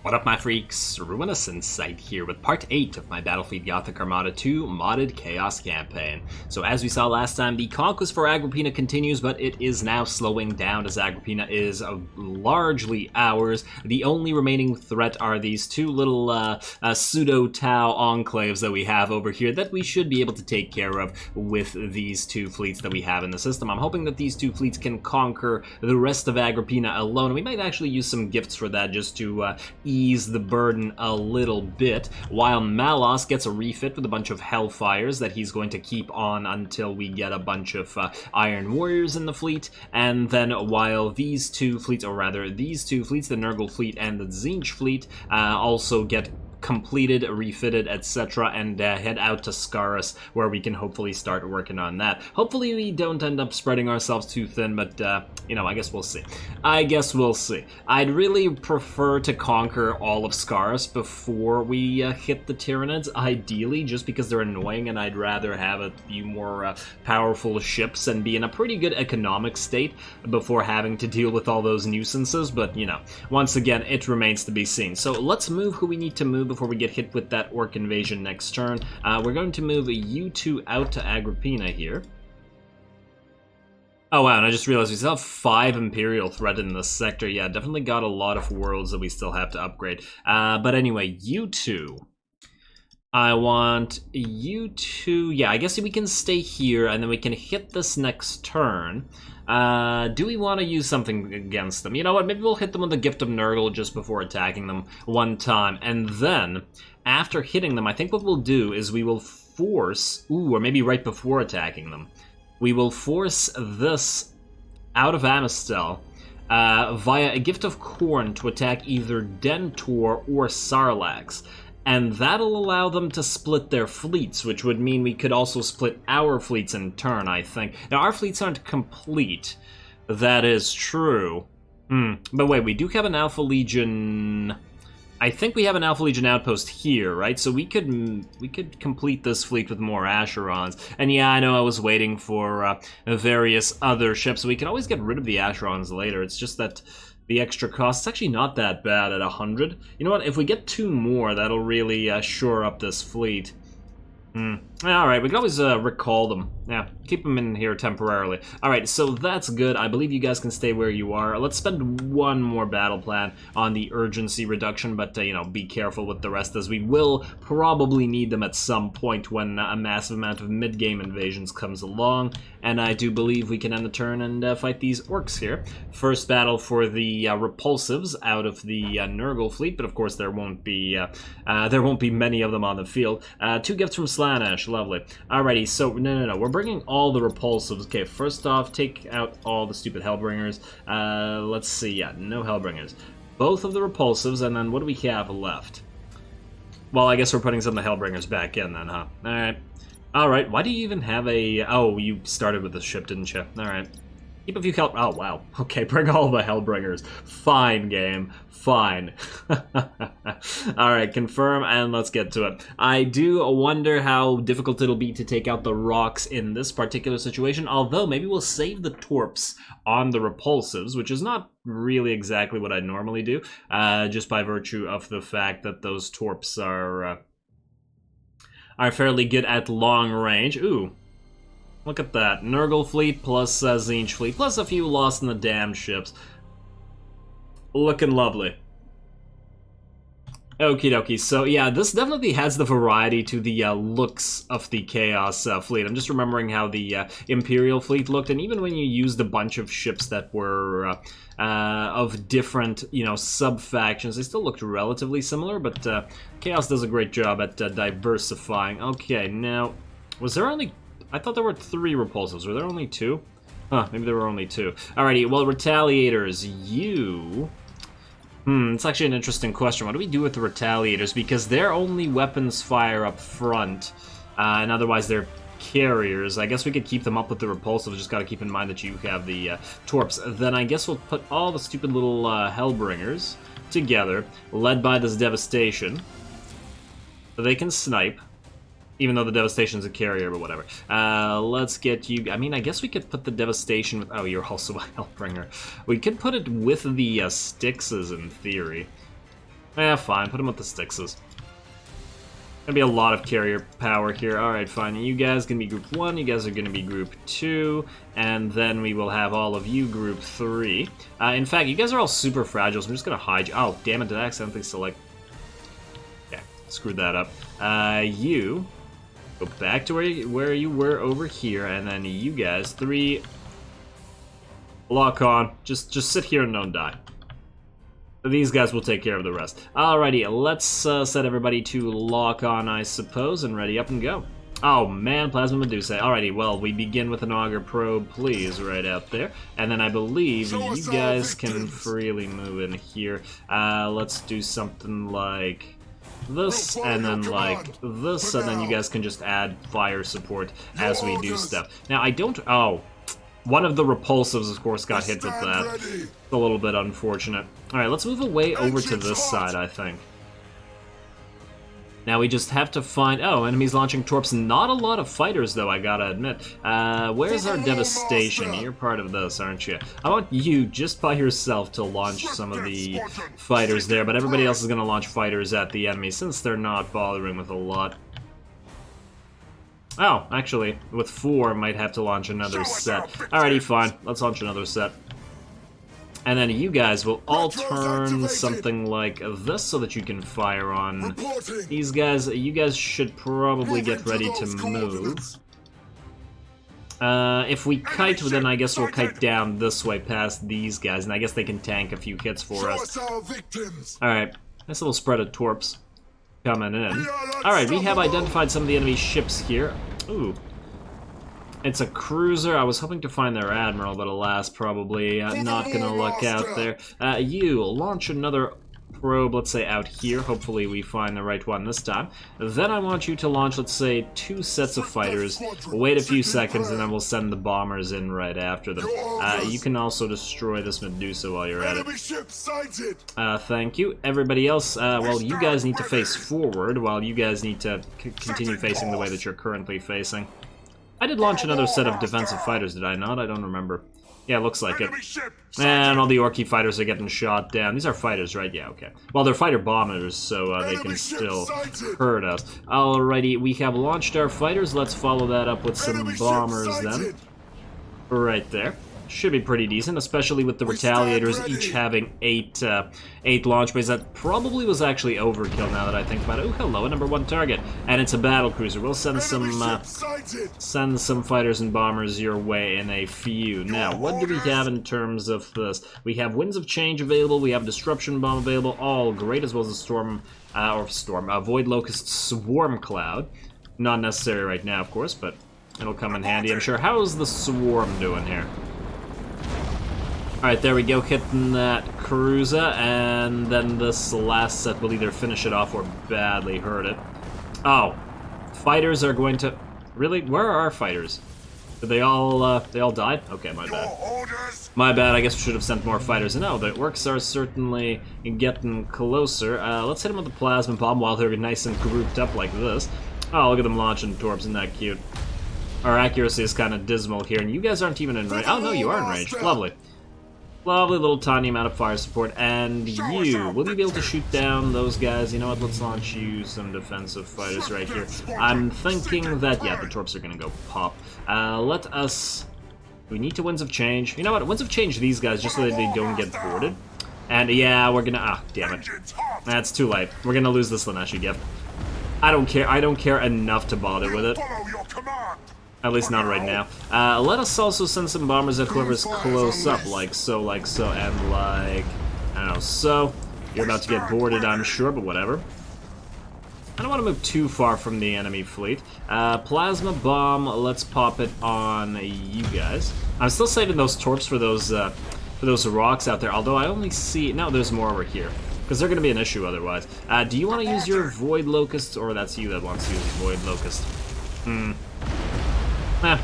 What up, my freaks? Ruinous Insight here with part 8 of my Battlefleet Gothic Armada 2 modded Chaos campaign. So as we saw last time, the conquest for Agrippina continues, but it is now slowing down as Agrippina is largely ours. The only remaining threat are these two little pseudo-Tau enclaves that we have over here that we should be able to take care of with these two fleets that we have in the system. I'm hoping that these two fleets can conquer the rest of Agrippina alone. We might actually use some gifts for that just to ease the burden a little bit, while Malos gets a refit with a bunch of Hellfires that he's going to keep on until we get a bunch of Iron Warriors in the fleet, and then while these two fleets, or rather these two fleets, the Nurgle fleet and the Tzeentch fleet, also get completed, refitted, etc., and head out to Scaris, where we can hopefully start working on that. Hopefully we don't end up spreading ourselves too thin, but, you know, I guess we'll see. I'd really prefer to conquer all of Scaris before we hit the Tyranids, ideally, just because they're annoying, and I'd rather have a few more powerful ships and be in a pretty good economic state before having to deal with all those nuisances, but, you know, once again, it remains to be seen. So let's move who we need to move before we get hit with that orc invasion next turn. We're going to move you two out to Agrippina here. Oh wow, and I just realized we still have 5 Imperial threat in this sector. Yeah, definitely got a lot of worlds that we still have to upgrade. But anyway, you two. I want you two... Yeah, I guess we can stay here, and then we can hit this next turn. Do we want to use something against them? You know what, maybe we'll hit them with the Gift of Nurgle just before attacking them one time. And then, after hitting them, I think what we'll do is we will force... Ooh, or maybe right before attacking them. We will force this out of Amistel via a Gift of Corn to attack either Dentor or Sarlax. And that'll allow them to split their fleets, which would mean we could also split our fleets in turn, I think. Now, our fleets aren't complete. That is true. But wait, we do have an Alpha Legion... I think we have an Alpha Legion outpost here, right? So we could complete this fleet with more Asherons. And yeah, I know I was waiting for various other ships. We can always get rid of the Asherons later. It's just that... the extra cost, it's actually not that bad at 100. You know what, if we get 2 more, that'll really shore up this fleet. Alright, we can always recall them. Yeah, keep them in here temporarily. Alright, so that's good. I believe you guys can stay where you are. Let's spend 1 more battle plan on the urgency reduction, but, you know, be careful with the rest, as we will probably need them at some point when a massive amount of mid-game invasions comes along. And I do believe we can end the turn and fight these orcs here. First battle for the Repulsives out of the Nurgle fleet, but of course there won't be many of them on the field. 2 gifts from Slaanesh, lovely. Alrighty, so no, we're bringing all the Repulsives. Okay, first off, take out all the stupid Hellbringers. Let's see, yeah, no Hellbringers. Both of the Repulsives, and then what do we have left? Well, I guess we're putting some of the Hellbringers back in then, huh? Alright. Alright, why do you even have a... Oh, you started with the ship, didn't you? Alright. Keep a few Hell... Oh, wow. Okay, bring all the Hellbringers. Fine, game. Fine. Alright, confirm, and let's get to it. I do wonder how difficult it'll be to take out the rocks in this particular situation, although maybe we'll save the Torps on the Repulsives, which is not really exactly what I normally do, just by virtue of the fact that those Torps are fairly good at long range. Ooh, look at that. Nurgle fleet plus Tzeentch fleet, plus a few lost in the damned ships. Looking lovely. Okie dokie, so yeah, this definitely has the variety to the looks of the Chaos fleet. I'm just remembering how the Imperial fleet looked, and even when you used a bunch of ships that were of different, you know, sub-factions, they still looked relatively similar, but Chaos does a great job at diversifying. Okay, now, was there only... I thought there were 3 Repulsives. Were there only 2? Huh, maybe there were only 2. Alrighty, well, Retaliators, you... it's actually an interesting question. What do we do with the Retaliators? Because their only weapons fire up front, and otherwise they're carriers. I guess we could keep them up with the Repulsive. Just gotta keep in mind that you have the Torps. Then I guess we'll put all the stupid little Hellbringers together, led by this Devastation. So they can snipe. Even though the Devastation's a carrier, but whatever. Let's get you... I mean, I guess we could put the Devastation with... Oh, you're also a Hellbringer. We could put it with the Styxes, in theory. Eh, fine. Put them with the Styxes. Gonna be a lot of carrier power here. Alright, fine. You guys gonna be group 1, you guys are gonna be group 2, and then we will have all of you group 3. In fact, you guys are all super fragile, so I'm just gonna hide you. Oh, damn it, did I accidentally select... Yeah, screwed that up. You go back to where you were over here, and then you guys, 3... Lock on. Just sit here and don't die. These guys will take care of the rest. Alrighty, let's set everybody to lock on, I suppose, and ready up and go. Oh man, Plasma Medusa. Alrighty, well, we begin with an Auger Probe, please, right out there. And then I believe you guys can freely move in here. Let's do something like this, and then like this, and then you guys can just add fire support as we do stuff. Now, I don't... Oh. One of the repulsives, of course, got hit with that. It's a little bit unfortunate. Alright, let's move away over to this side, I think. Now we just have to find... Oh, enemies launching torps. Not a lot of fighters, though, I gotta admit. Where's our devastation? You're part of this, aren't you? I want you, just by yourself, to launch some of the fighters there, but everybody else is gonna launch fighters at the enemy, since they're not bothering with a lot. Oh, actually, with 4, might have to launch another set. Alrighty, fine. Let's launch another set. And then you guys will all turn something like this so that you can fire on these guys. You guys should probably get ready to move. If we kite, then I guess we'll kite down this way past these guys, and I guess they can tank a few hits for us. Alright, nice little spread of torps coming in. Alright, we have identified some of the enemy ships here. Ooh. It's a cruiser. I was hoping to find their admiral, but alas, probably not gonna luck out there. You launch another probe, let's say out here. Hopefully we find the right one this time. Then I want you to launch, let's say, 2 sets of fighters. Wait a few seconds, and then we'll send the bombers in right after them. You can also destroy this Medusa while you're at it. Thank you. Everybody else, well, you guys need to face forward, while you guys need to continue facing the way that you're currently facing. I did launch another set of defensive fighters, did I not? I don't remember. Yeah, looks like it. And all the Orky fighters are getting shot down. These are fighters, right? Yeah, okay. Well, they're fighter bombers, so they can still hurt us. Alrighty, we have launched our fighters. Let's follow that up with some bombers then. Right there. Should be pretty decent, especially with the Retaliators each having 8 launch bays. That probably was actually overkill now that I think about it. Oh, hello, a #1 target. And it's a battle cruiser. We'll send some fighters and bombers your way in a few. Now, what do we have in terms of this? We have Winds of Change available, we have Disruption Bomb available, all great, as well as a Void Locust Swarm Cloud. Not necessary right now, of course, but it'll come in handy, I'm sure. How's the Swarm doing here? Alright, there we go, hitting that cruiser, and then this last set will either finish it off or badly hurt it. Oh, fighters are going to... Really? Where are our fighters? Did they all died? Okay, my bad. My bad, I guess we should have sent more fighters. And no, the orcs are certainly getting closer. Let's hit them with the plasma bomb while they're nice and grouped up like this. Oh, look at them launching torps, isn't that cute? Our accuracy is kind of dismal here, and you guys aren't even in range. Oh, no, you are in range. Lovely. Lovely little tiny amount of fire support, and you, will you be able to shoot down those guys? You know what, let's launch you some defensive fighters right here. I'm thinking that, yeah, the torps are gonna go pop. Let us... We need to Winds of Change. You know what, Winds of Change these guys just so that they don't get boarded. And yeah, we're gonna... Ah, damn it. That's too late. We're gonna lose this Laneshi gift. I don't care enough to bother with it. At least not right now. Let us also send some bombers at whoever's close up, like so, and like... I don't know, so. You're about to get boarded, I'm sure, but whatever. I don't want to move too far from the enemy fleet. Plasma bomb, let's pop it on you guys. I'm still saving those torps for those rocks out there, although I only see... No, there's more over here. Because they're going to be an issue otherwise. Do you want to use your Void Locust, or that's you that wants to use Void Locust?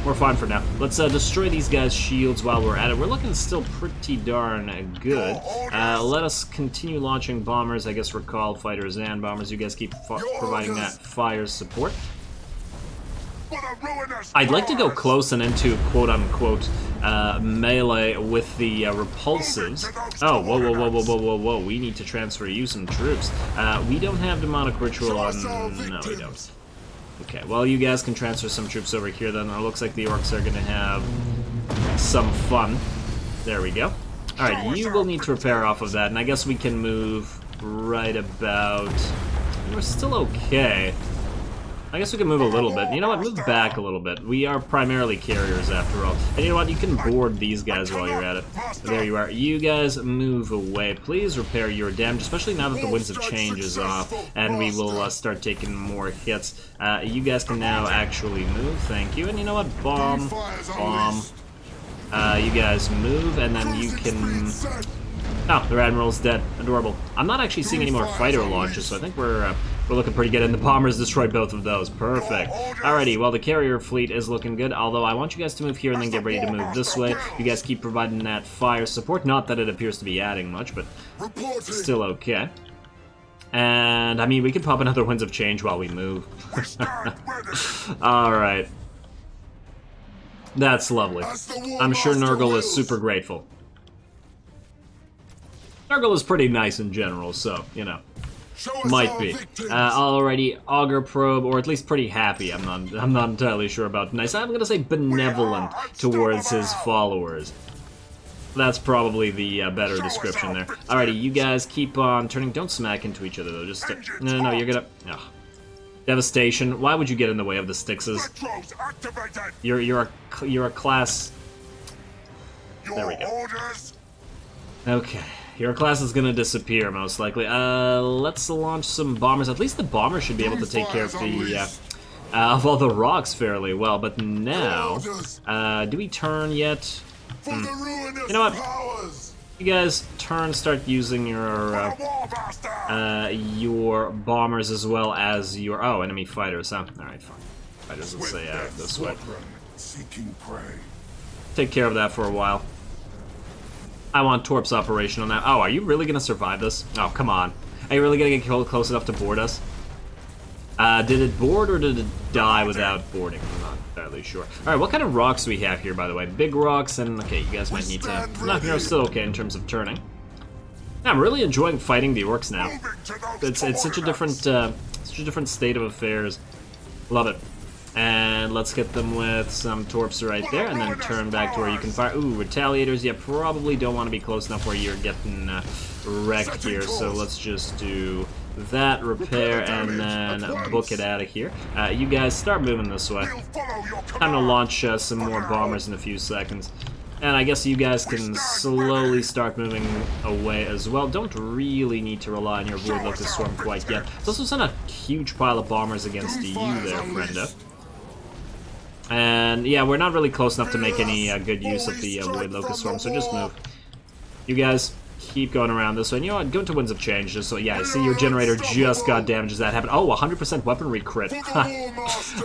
We're fine for now. Let's destroy these guys' shields while we're at it. We're looking still pretty darn good. Let us continue launching bombers. I guess recall fighters and bombers. You guys keep providing that fire support. I'd like to go close and into quote-unquote melee with the repulsives. Oh, whoa. We need to transfer you some troops. We don't have demonic ritual on... No, we don't. Okay, well, you guys can transfer some troops over here then. It looks like the orcs are going to have some fun. There we go. Alright, you will need to repair off of that, and I guess we can move right about... We're still okay. I guess we can move a little bit. You know what? Move back a little bit. We are primarily carriers after all. And you know what? You can board these guys while you're at it. There you are. You guys move away. Please repair your damage, especially now that the winds of change is off, and we will start taking more hits. You guys can now actually move. Thank you. And you know what? Bomb. You guys move, and then you can... Oh, their admiral's dead. Adorable. I'm not actually seeing any more fighter launches, so I think we're looking pretty good, and the bombers destroyed both of those. Perfect. Alrighty, well, the carrier fleet is looking good, although I want you guys to move here and then get ready to move this way. You guys keep providing that fire support. Not that it appears to be adding much, but still okay. And, I mean, we could pop another Winds of Change while we move. Alright. That's lovely. I'm sure Nurgle is super grateful. Nurgle is pretty nice in general, so, you know, might be. Alrighty, Augur Probe, or at least pretty happy. I'm not entirely sure about nice. I'm gonna say benevolent towards his followers. That's probably the better description there. Alrighty, you guys keep on turning. Don't smack into each other though. Just no. You're gonna. Ugh. Devastation. Why would you get in the way of the Styxes? You're a class. There we go. Okay. Your class is gonna disappear, most likely. Let's launch some bombers. At least the bombers should be able to take care of the, of all the rocks fairly well. But now, do we turn yet? You know what? You guys start using your bombers as well as your, enemy fighters, huh? Alright, fine. Fighters will say this way. Take care of that for a while. I want Torp's operation on that. Oh, are you really going to survive this? Oh, come on. Are you really going to get close enough to board us? Did it board or did it die without boarding? I'm not entirely sure. Alright, what kind of rocks do we have here, by the way? Big rocks and... Okay, you guys might need to... No, you're still okay in terms of turning. Yeah, I'm really enjoying fighting the orcs now. It's such a different state of affairs. Love it. And let's get them with some torps right there, and then turn back to where you can fire. Ooh, retaliators, yeah, probably don't want to be close enough where you're getting wrecked here, so let's just do that, repair, and then book it out of here. You guys start moving this way. Time to launch some more bombers in a few seconds. And I guess you guys can slowly start moving away as well. Don't really need to rely on your Void Locust Swarm quite yet. Let's also send a huge pile of bombers against you there, friendo. And yeah, we're not really close enough to make any good use of the Void Locust Swarm, so just move. You guys keep going around this way. And you know what? Go into Winds of Change, just so, yeah, I see your generator just got damaged as that happened. Oh, 100% weaponry crit.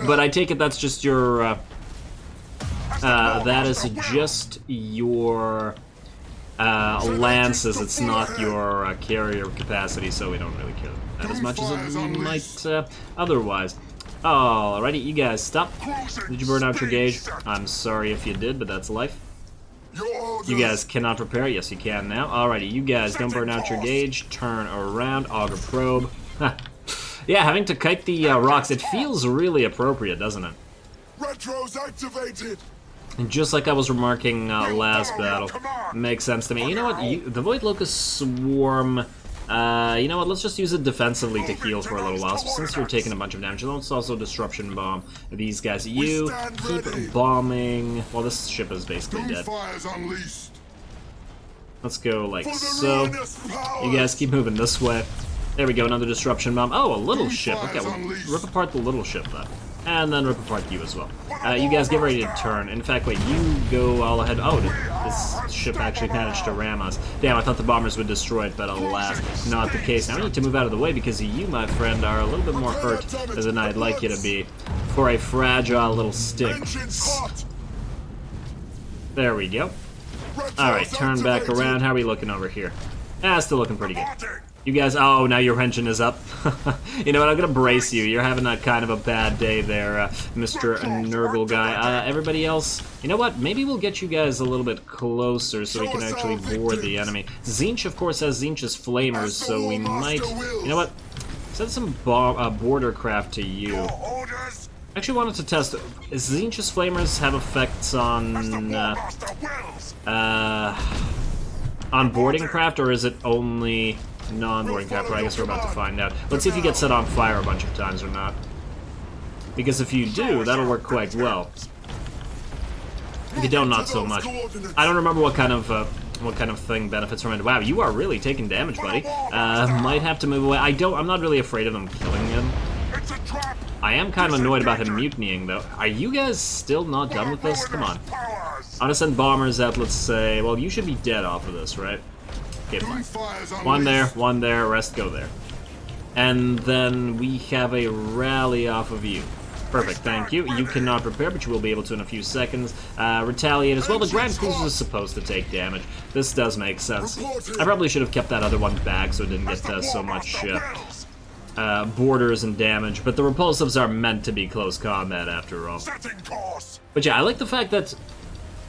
But I take it that's just your, that is just your lances. It's not your carrier capacity, so we don't really care that as much as it might otherwise. Alrighty, you guys, stop. Did you burn out your gauge? I'm sorry if you did, but that's life. You guys cannot repair. Yes, you can now. Alrighty, you guys, don't burn out your gauge. Turn around. Augur Probe. Yeah, having to kite the rocks, it feels really appropriate, doesn't it? Retros activated. And just like I was remarking last battle, makes sense to me. You know what? The Void Locust Swarm... you know what, let's just use it defensively to heal for a little while, since you're taking a bunch of damage. Let's also Disruption Bomb these guys. You keep bombing... Well, this ship is basically dead. Let's go like so. You guys keep moving this way. There we go, another Disruption Bomb. Oh, a little ship. Okay, we'll rip apart the little ship, though. And then rip apart you as well. You guys get ready to turn. In fact, wait, you go all ahead. Oh, this ship actually managed to ram us. Damn, I thought the bombers would destroy it, but alas, not the case. Now we need to move out of the way because you, my friend, are a little bit more hurt than I'd like you to be for a fragile little stick. There we go. Alright, turn back around. How are we looking over here? Still looking pretty good. You guys, oh, now your pension is up. You know what, I'm gonna brace you. You're having a kind of a bad day there, Mr. Nurgle guy. Everybody else, you know what, maybe we'll get you guys a little bit closer so we can actually board the enemy. Tzeentch, of course, has Tzeentch's flamers, so we might, you know what, send some border craft to you. I actually wanted to test, does Tzeentch's flamers have effects on boarding craft, or is it only non-boarding craft? Well, I guess we're about to find out. Let's see if you get set on fire a bunch of times or not. Because if you do, that'll work quite well. If you don't, not so much. I don't remember what kind of thing benefits from it. Wow, you are really taking damage, buddy. Might have to move away. I'm not really afraid of him killing him. I am kind of annoyed about him mutinying, though. Are you guys still not done with this? Come on. I'm gonna send bombers out, let's say. Well, you should be dead off of this, right? Okay, fine. One there, rest go there. And then we have a rally off of you. Perfect, thank you. You cannot prepare, but you will be able to in a few seconds. Retaliate as well. The Grand Cruiser is supposed to take damage. This does make sense. I probably should have kept that other one back so it didn't get so much borders and damage, but the Repulsives are meant to be close combat after all. But yeah, I like the fact that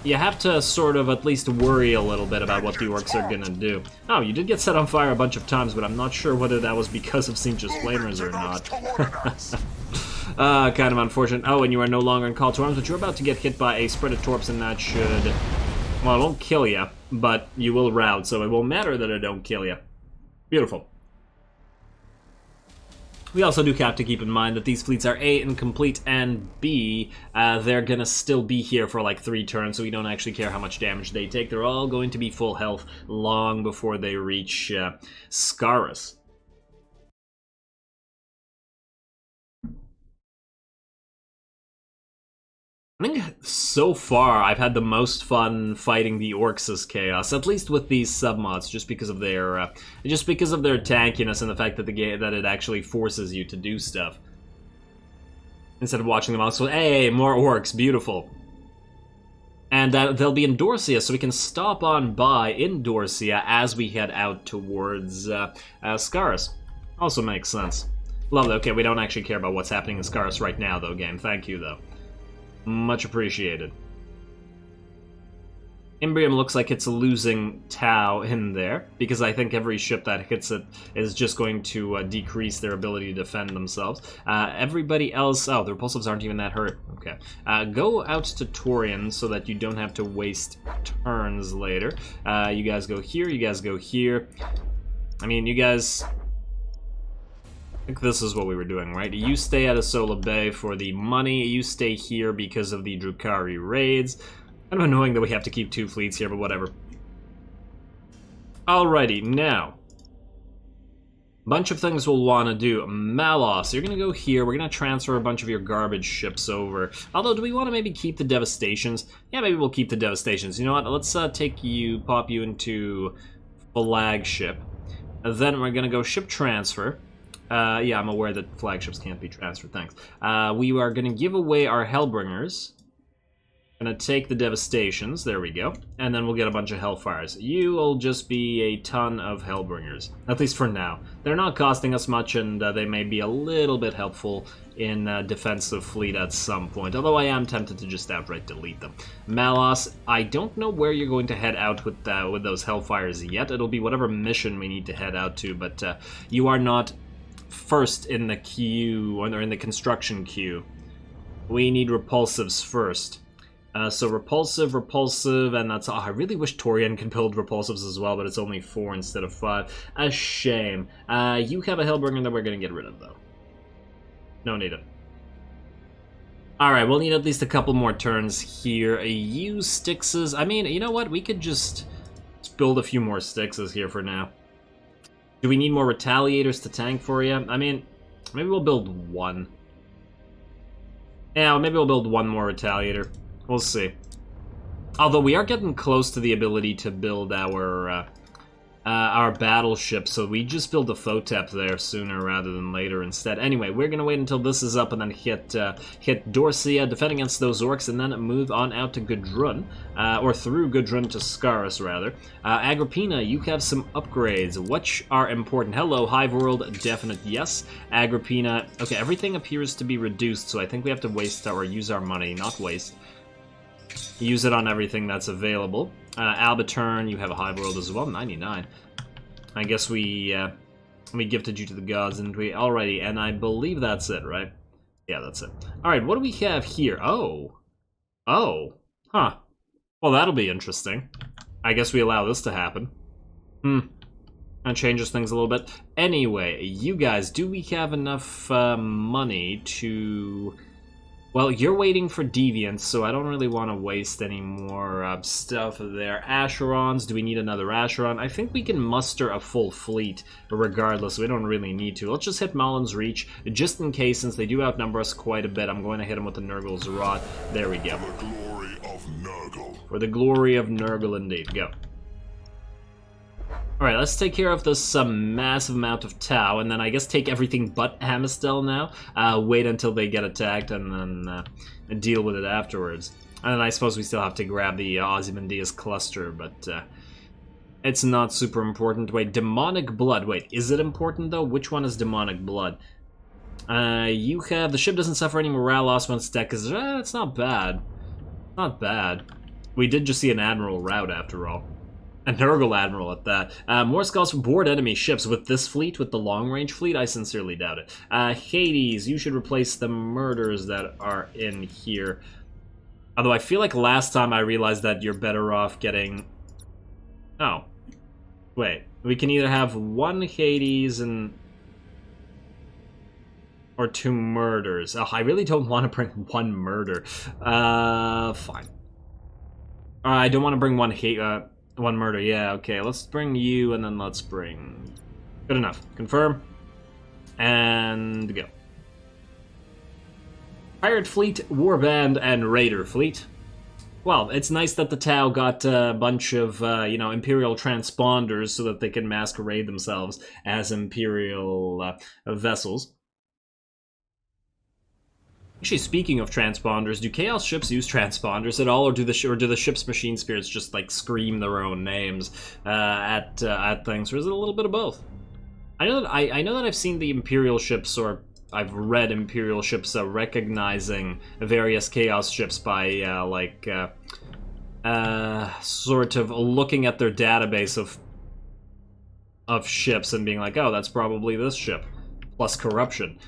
you have to sort of at least worry a little bit about what the orcs are gonna do. Oh, you did get set on fire a bunch of times, but I'm not sure whether that was because of Tzeentch's flamers or not. Kind of unfortunate. Oh, and you are no longer in call to arms, but you're about to get hit by a spread of torps, and that should... Well, it won't kill you, but you will rout, so it won't matter that it don't kill you. Beautiful. We also do have to keep in mind that these fleets are A, incomplete, and B, they're gonna still be here for like 3 turns, so we don't actually care how much damage they take. They're all going to be full health long before they reach Scarus. I think so far I've had the most fun fighting the orcs as chaos, at least with these submods, just because of their tankiness and the fact that that it actually forces you to do stuff instead of watching them out. So hey, more orcs, beautiful. And they'll be in Dorsia, so we can stop on by in Dorsia as we head out towards Scarus. Also makes sense. Lovely. Okay, we don't actually care about what's happening in Scarus right now, though, game. Thank you, though. Much appreciated. Imbrium looks like it's losing Tau in there, because I think every ship that hits it is just going to decrease their ability to defend themselves. Everybody else... Oh, the Repulsives aren't even that hurt. Okay. Go out to Torian so that you don't have to waste turns later. You guys go here, you guys go here. I mean, you guys... I think this is what we were doing, right? You stay at Asola Bay for the money, you stay here because of the Drukhari raids. Kind of annoying that we have to keep 2 fleets here, but whatever. Alrighty, now. Bunch of things we'll want to do. Malos, you're going to go here. We're going to transfer a bunch of your garbage ships over. Although, do we want to maybe keep the Devastations? Yeah, maybe we'll keep the Devastations. You know what? Let's pop you into flagship. Then we're going to go ship transfer. Yeah, I'm aware that flagships can't be transferred, thanks. We are going to give away our Hellbringers. Going to take the Devastations, there we go. And then we'll get a bunch of Hellfires. You will just be a ton of Hellbringers, at least for now. They're not costing us much, and they may be a little bit helpful in defensive fleet at some point. Although I am tempted to just outright delete them. Malos, I don't know where you're going to head out with those Hellfires yet. It'll be whatever mission we need to head out to, but you are not... first in the queue, or in the construction queue. We need Repulsives first. So Repulsive, and that's... Oh, I really wish Torian could build Repulsives as well, but it's only 4 instead of 5. A shame. You have a Hellbringer that we're going to get rid of, though. No need it. Alright, we'll need at least a couple more turns here. You Styxes... I mean, you know what? We could just build a few more Styxes here for now. Do we need more Retaliators to tank for you? I mean, maybe we'll build 1. Yeah, maybe we'll build 1 more Retaliator. We'll see. Although we are getting close to the ability to build our our battleship, so we just build a Photep there sooner rather than later instead. Anyway, we're gonna wait until this is up and then hit Dorcia, defend against those orcs, and then move on out to Gudrun, or through Gudrun to Scaris, rather. Agrippina, you have some upgrades. Which are important? Hello, Hive World, definite yes. Agrippina, okay, everything appears to be reduced, so I think we have to waste or use our money, not waste. Use it on everything that's available. Albatern, you have a Hive World as well, 99. I guess we gifted you to the gods, and we already, and I believe that's it, right? Yeah, that's it. Alright, what do we have here? Oh. Oh. Huh. Well, that'll be interesting. I guess we allow this to happen. That changes things a little bit. Anyway, you guys, do we have enough money to... Well, you're waiting for Deviants, so I don't really want to waste any more stuff there. Asherons, do we need another Acheron? I think we can muster a full fleet regardless, we don't really need to. Let's just hit Malin's Reach, just in case, since they do outnumber us quite a bit. I'm going to hit him with the Nurgle's Rod. There we go. For the glory of Nurgle. For the glory of Nurgle, indeed. Go. Alright, let's take care of this massive amount of Tau, and then I guess take everything but Amistel now. Wait until they get attacked, and then deal with it afterwards. And then I suppose we still have to grab the Ozymandias cluster, but it's not super important. Wait, Demonic Blood. Wait, is it important, though? Which one is Demonic Blood? You have... The ship doesn't suffer any morale loss when it's decked, because it's not bad. Not bad. We did just see an Admiral rout, after all. A Nurgle Admiral at that. More skulls from board enemy ships. With this fleet, with the long-range fleet, I sincerely doubt it. Hades, you should replace the murders that are in here. Although I feel like last time I realized that you're better off getting... Oh. Wait. We can either have one Hades and... or two murders. Oh, I really don't want to bring one murder. Fine. I don't want to bring one murder, yeah, okay. Let's bring you, and then let's bring... Good enough. Confirm. And go. Pirate Fleet, Warband, and Raider Fleet. Well, it's nice that the Tau got a bunch of, Imperial transponders so that they can masquerade themselves as Imperial vessels. Actually, speaking of transponders, do Chaos ships use transponders at all, or do the ship's machine spirits just like scream their own names at things, or is it a little bit of both? I know that I've seen the Imperial ships, or I've read Imperial ships recognizing various Chaos ships by sort of looking at their database of ships and being like, oh, that's probably this ship. Plus corruption.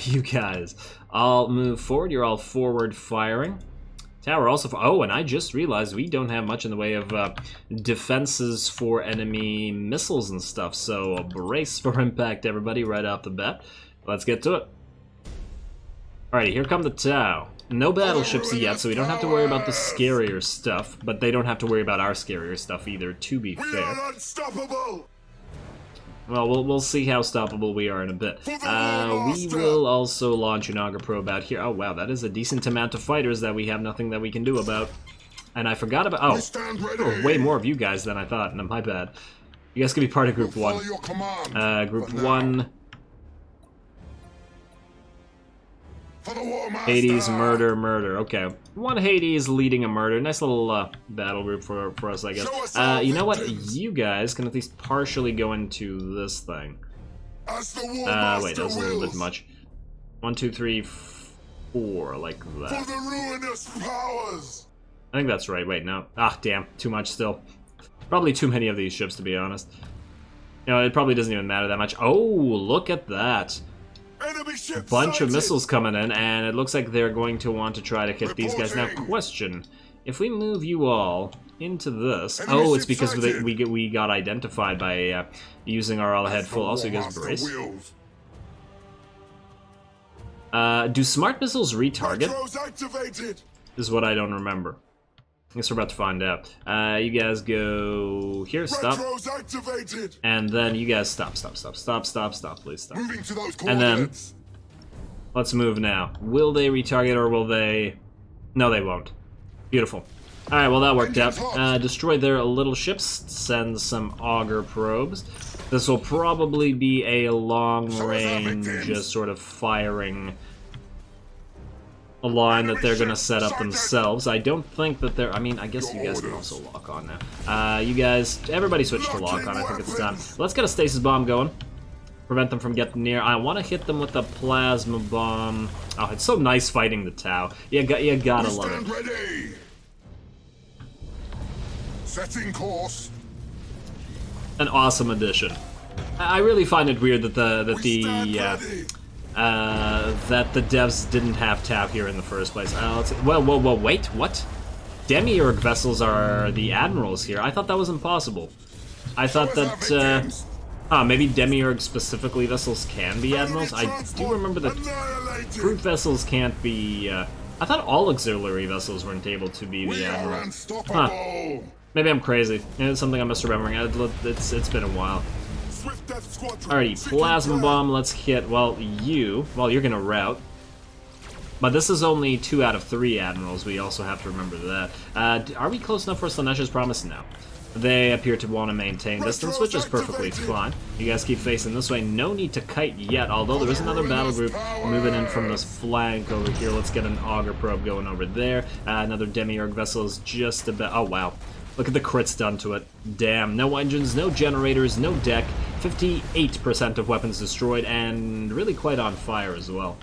You guys, I'll move forward. You're all forward firing. Tower also... Oh, and I just realized we don't have much in the way of defenses for enemy missiles and stuff, so brace for impact, everybody, right off the bat. Let's get to it. Alrighty, here come the Tau. No battleships yet, so we don't have to worry about the scarier stuff, but they don't have to worry about our scarier stuff either, to be fair. We are unstoppable! Well, we'll see how stoppable we are in a bit. We will also launch an Augur Probe out here. Oh, wow, that is a decent amount of fighters that we have nothing that we can do about. And I forgot about... Oh, there were way more of you guys than I thought. No, my bad. You guys can be part of Group 1. Group 1... Hades, murder. Okay. One Hades leading a murder. Nice little battle group for us, I guess. You know what? You guys can at least partially go into this thing. Wait, that was a little bit much. 1, 2, 3, 4, like that. For the ruinous powers! I think that's right. Wait, no. Ah, damn. Too much still. Probably too many of these ships, to be honest. You know, it probably doesn't even matter that much. Oh, look at that. A bunch of missiles coming in, and it looks like they're going to want to try to hit these guys. Now, question. If we move you all into this... Oh, it's because we got identified by using our all-ahead full. Also, you guys brace. Do smart missiles retarget? This is what I don't remember. I guess we're about to find out. You guys go here, stop. And then you guys stop, please stop. And then, let's move now. Will they retarget or will they... No, they won't. Beautiful. Alright, well that worked out. Destroy their little ships, send some auger probes. This will probably be a long-range sort of firing a line that they're going to set up themselves. I don't think that they're... I mean, I guess you guys can also lock on now. You guys... Everybody switch to lock on. I think it's time. Let's get a stasis bomb going. Prevent them from getting near. I want to hit them with a plasma bomb. Oh, it's so nice fighting the Tau. You gotta love it. Ready. Setting course. An awesome addition. I really find it weird that the devs didn't have Tau here in the first place. Let's see. Whoa, wait, what? Demiurge vessels are the admirals here. I thought that was impossible. I thought that, maybe Demiurge specifically vessels can be admirals? I do remember that brute vessels can't be, I thought all auxiliary vessels weren't able to be the admiral. Huh. Maybe I'm crazy. It's something I'm misremembering. It's been a while. Alrighty, plasma bomb, let's hit, well, you're gonna rout. But this is only 2 out of 3 admirals, we also have to remember that. Are we close enough for Slaanesha's promise? No. They appear to want to maintain distance, which is perfectly fine. You guys keep facing this way. No need to kite yet, although there is another battle group moving in from this flank over here. Let's get an auger probe going over there. Another Demiurge vessel is just about... Oh, wow. Look at the crits done to it. Damn. No engines, no generators, no deck. 58% of weapons destroyed, and really quite on fire as well.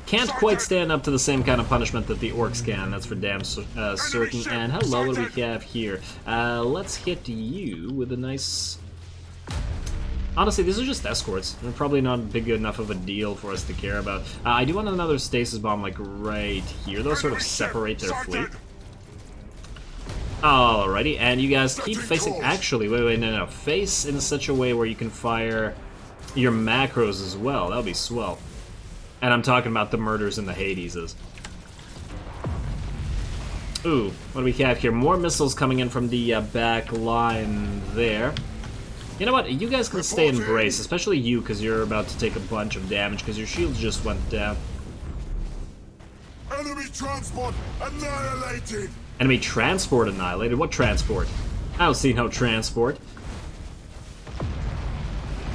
Can't quite stand up to the same kind of punishment that the orcs can, that's for damn certain. And hello, what do we have here? Let's hit you with a nice... Honestly, these are just escorts. They're probably not big enough of a deal for us to care about. I do want another stasis bomb, like, right here. Those sort of separate their fleet. Alrighty, and you guys keep facing... Actually, wait, no. Face in such a way where you can fire your macros as well. That would be swell. And I'm talking about the murders and the Hadeses. Ooh, what do we have here? More missiles coming in from the back line there. You know what? You guys can stay in brace, especially you, because you're about to take a bunch of damage, because your shields just went down. Enemy transport annihilated! Enemy transport annihilated? What transport? I don't see no transport.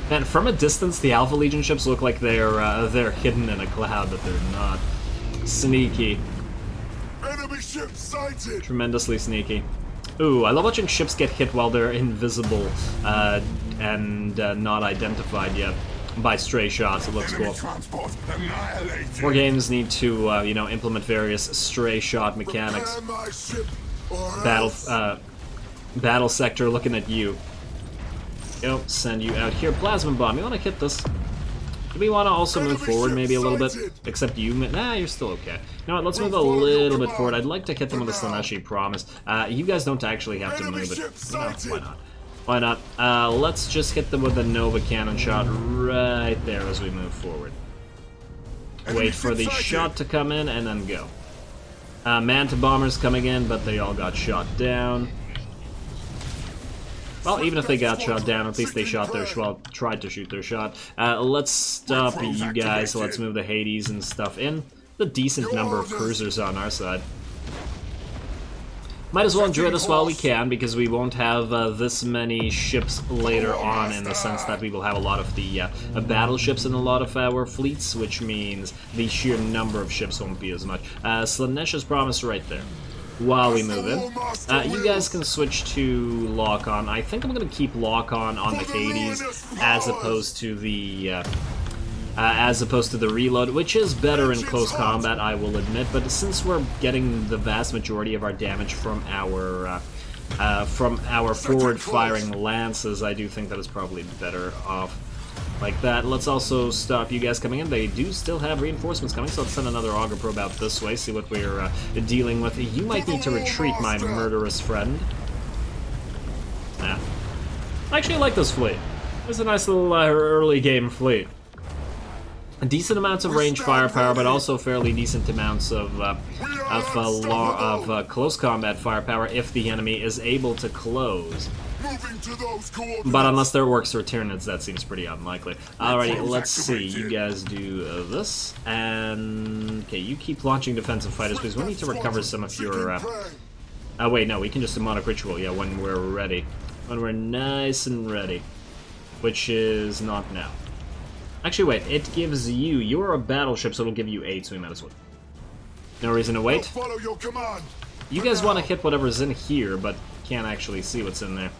And from a distance, the Alpha Legion ships look like they're hidden in a cloud, but they're not. Sneaky. Enemy ship sighted! Tremendously sneaky. Ooh, I love watching ships get hit while they're invisible and not identified yet by stray shots. It looks cool. More games need to, implement various stray shot mechanics. Battle sector looking at you. Yep, send you out here. Plasma bomb. You want to hit this? Do we want to also move forward maybe a little bit? Except you... Nah, you're still okay. You know what, let's move a little bit forward. I'd like to hit them with a Slaaneshi promise. You guys don't actually have to move it. Why not? Why not? Let's just hit them with a Nova cannon shot right there as we move forward. Wait for the shot to come in and then go. Manta bombers coming in, but they all got shot down. Well, even if they got shot down, at least they shot their tried to shoot their shot. Let's stop you guys. Let's move the Hades and stuff in. A decent number of cruisers on our side. Might as well enjoy this while we can, because we won't have this many ships later on, in the sense that we will have a lot of the battleships in a lot of our fleets, which means the sheer number of ships won't be as much. Slaanesha's promise right there. While we move in, you guys can switch to lock on. I think I'm gonna keep lock on the Hades as opposed to the reload, which is better in close combat, I will admit. But since we're getting the vast majority of our damage from our forward-firing lances, I do think that it's probably better off like that. Let's also stop you guys coming in. They do still have reinforcements coming, so let's send another auger probe out this way, see what we're dealing with. You might need to retreat, my murderous friend. Nah. I actually like this fleet. It's a nice little early game fleet. Decent amounts of range firepower, but also fairly decent amounts of close combat firepower if the enemy is able to close. Moving to those coordinates. But unless they're orcs or Tyranids, that seems pretty unlikely. Alrighty, let's see. You guys do this, and okay, you keep launching defensive fighters because we need to recover some of your. Oh wait, no, we can just demonic ritual. Yeah, when we're ready, when we're nice and ready, which is not now. Actually, wait. It gives you. You're a battleship, so it'll give you 8. So we might as well. No reason to wait. Follow your command. You guys want to hit whatever's in here, but can't actually see what's in there.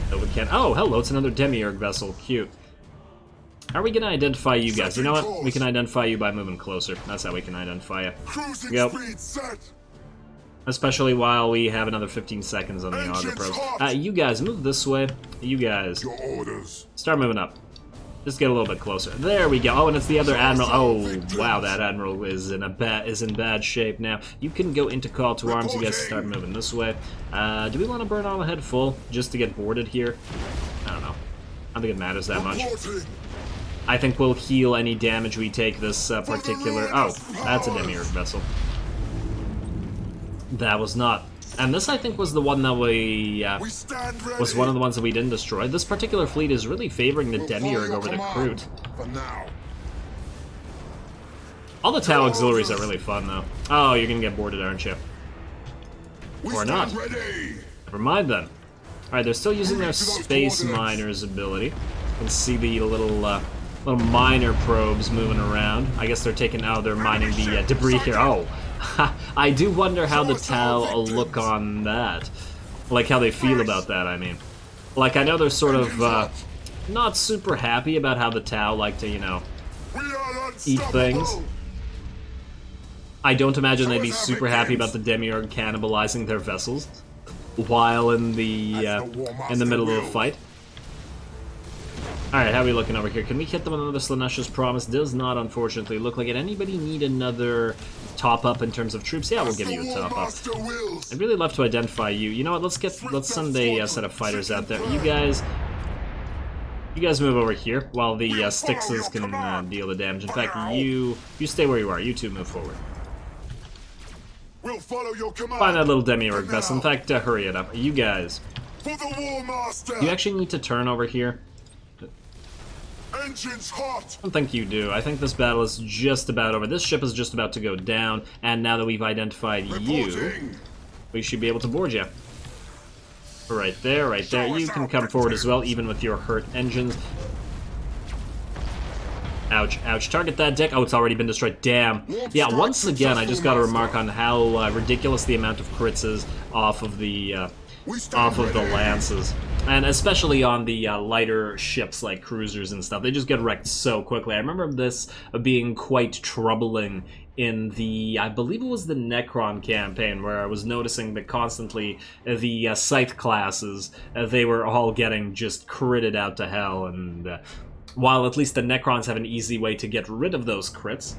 So we can. Oh, hello! It's another demiurge vessel. Cute. How are we gonna identify you guys? You know what? We can identify you by moving closer. That's how we can identify you. Cruising Yep. speed set. Especially while we have another 15 seconds on the auger probe. You guys, move this way. You guys, Your orders. start moving up. Just get a little bit closer. There we go. Oh, and it's the other admiral. Oh, wow, that admiral is in bad shape now. You can go into call to arms. You guys start moving this way. Do we want to burn all ahead full just to get boarded here? I don't know. I don't think it matters that much. Reporting. I think we'll heal any damage we take this particular. Oh, that's a demiurge vessel. That was not. And this, I think, was the one that we stand ready. was one of the ones that we didn't destroy. This particular fleet is really favoring the demiurge over the Crute. For now. All the Tau auxiliaries are really fun, though. Oh, you're gonna get boarded, aren't you? We Or stand not. ready. Never mind then. Alright, they're still using their Space Miners ability. You can see the little miner probes moving around. I guess they're taking out, they're mining the debris here. Oh, I do wonder how the Tau look on that. Like how they feel about that, I mean. Like, I know they're sort of not super happy about how the Tau like to, you know, We are eat things. unstoppable. I don't imagine they'd be super happy about the demiurge cannibalizing their vessels while in the middle of a fight. Alright, how are we looking over here? Can we hit them with another Slaanesha's Promise? Does not, unfortunately, look like it. Anybody need another top-up in terms of troops? Yeah, we'll give you a top-up. Master wills. I'd really love to identify you. You know what, let's send a set of fighters out there. You guys move over here while the Styxes can deal the damage. In fact, you stay where you are. You two move forward. We'll follow your command. Find that little demiurge vessel. In fact, hurry it up. You guys, For the War Master. you actually need to turn over here. Engines hot. I don't think you do. I think this battle is just about over. This ship is just about to go down, and now that we've identified you, Reporting. we should be able to board you. Right there, right there. You can come forward as well, even with your hurt engines. Ouch, ouch. Target that deck. Oh, it's already been destroyed. Damn. Yeah, once again, I just got to remark on how ridiculous the amount of crits is off of the lances. And especially on the lighter ships like cruisers and stuff. They just get wrecked so quickly. I remember this being quite troubling in the, I believe it was the Necron campaign, where I was noticing that constantly the Scythe classes, they were all getting just critted out to hell. And while at least the Necrons have an easy way to get rid of those crits,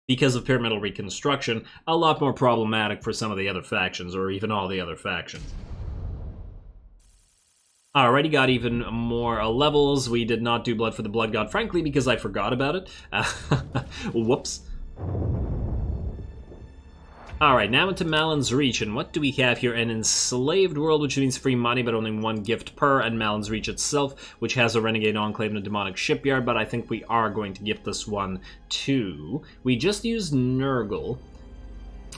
because of pyramidal reconstruction, a lot more problematic for some of the other factions, or even all the other factions. Already got even more levels. We did not do Blood for the Blood God, frankly, because I forgot about it. Whoops. Alright, now into Malin's Reach, and what do we have here? An enslaved world, which means free money, but only one gift per, and Malin's Reach itself, which has a renegade enclave and a demonic shipyard, but I think we are going to gift this one to... We just used Nurgle.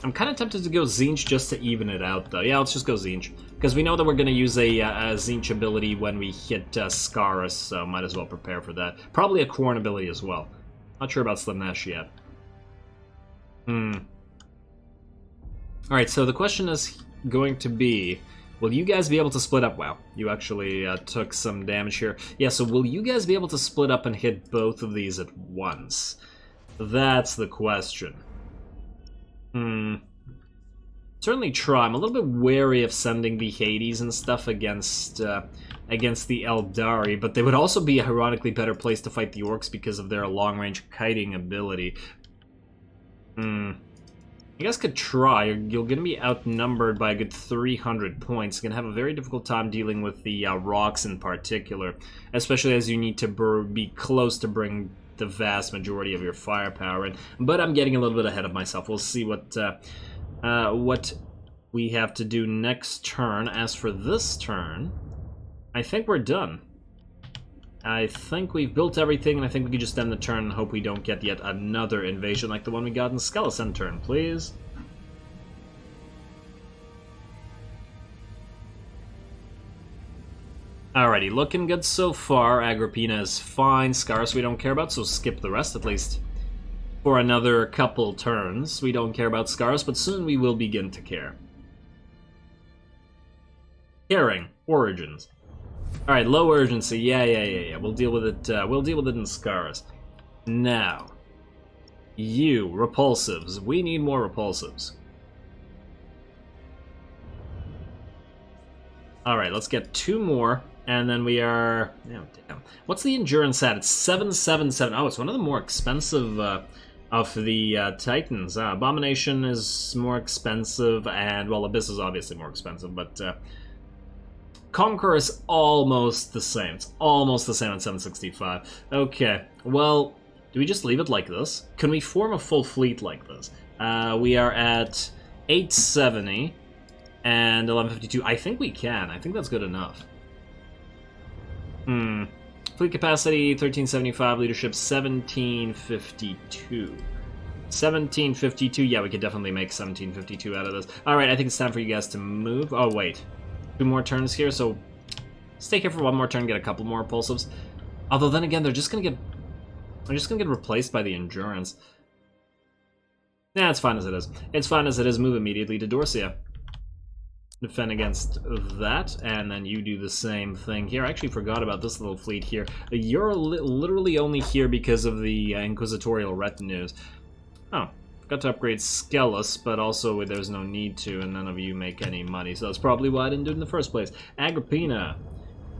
I'm kind of tempted to go Tzeentch just to even it out, though. Yeah, let's just go Tzeentch. Because we know that we're going to use a Tzeentch ability when we hit Scarus, so might as well prepare for that. Probably a Khorne ability as well. Not sure about Slaanesh yet. Alright, so the question is going to be, will you guys be able to split up? Wow, you actually took some damage here. Yeah, so will you guys be able to split up and hit both of these at once? That's the question. Certainly try. I'm a little bit wary of sending the Hades and stuff against the Eldari, but they would also be a ironically better place to fight the Orcs because of their long-range kiting ability. You guys could try. You're going to be outnumbered by a good 300 points. You're going to have a very difficult time dealing with the rocks in particular, especially as you need to be close to bring the vast majority of your firepower in. But I'm getting a little bit ahead of myself. We'll see what we have to do next turn. As for this turn, I think we're done. I think we've built everything, and I think we can just end the turn and hope we don't get yet another invasion like the one we got in Skeleton turn, please. Alrighty, looking good so far. Agrippina is fine. Scars we don't care about, so skip the rest at least. For another couple turns, we don't care about Scars, but soon we will begin to care. Caring. Origins. Alright, low urgency. Yeah. We'll deal with it. We'll deal with it in Scars. Now, you repulsives. We need more repulsives. Alright, let's get 2 more, and then we are... Oh, damn. What's the endurance at? It's 777. Oh, it's one of the more expensive of the Titans. Abomination is more expensive, and, well, Abyss is obviously more expensive, but... Conqueror is almost the same. It's almost the same on 765. Okay, well, do we just leave it like this? Can we form a full fleet like this? We are at 870 and 1152. I think we can. I think that's good enough. Fleet capacity 1375, leadership 1752. 1752, yeah, we could definitely make 1752 out of this. Alright, I think it's time for you guys to move. Oh, wait. 2 more turns here, so stay here for 1 more turn, get a couple more repulsives. Although then again, they're just gonna get replaced by the endurance. Nah, it's fine as it is. It's fine as it is. Move immediately to Dorsia. Defend against that, and then you do the same thing here. I actually forgot about this little fleet here. You're literally only here because of the inquisitorial retinues. Oh. Got to upgrade Skellis, but also there's no need to, and none of you make any money, so that's probably why I didn't do it in the first place. Agrippina.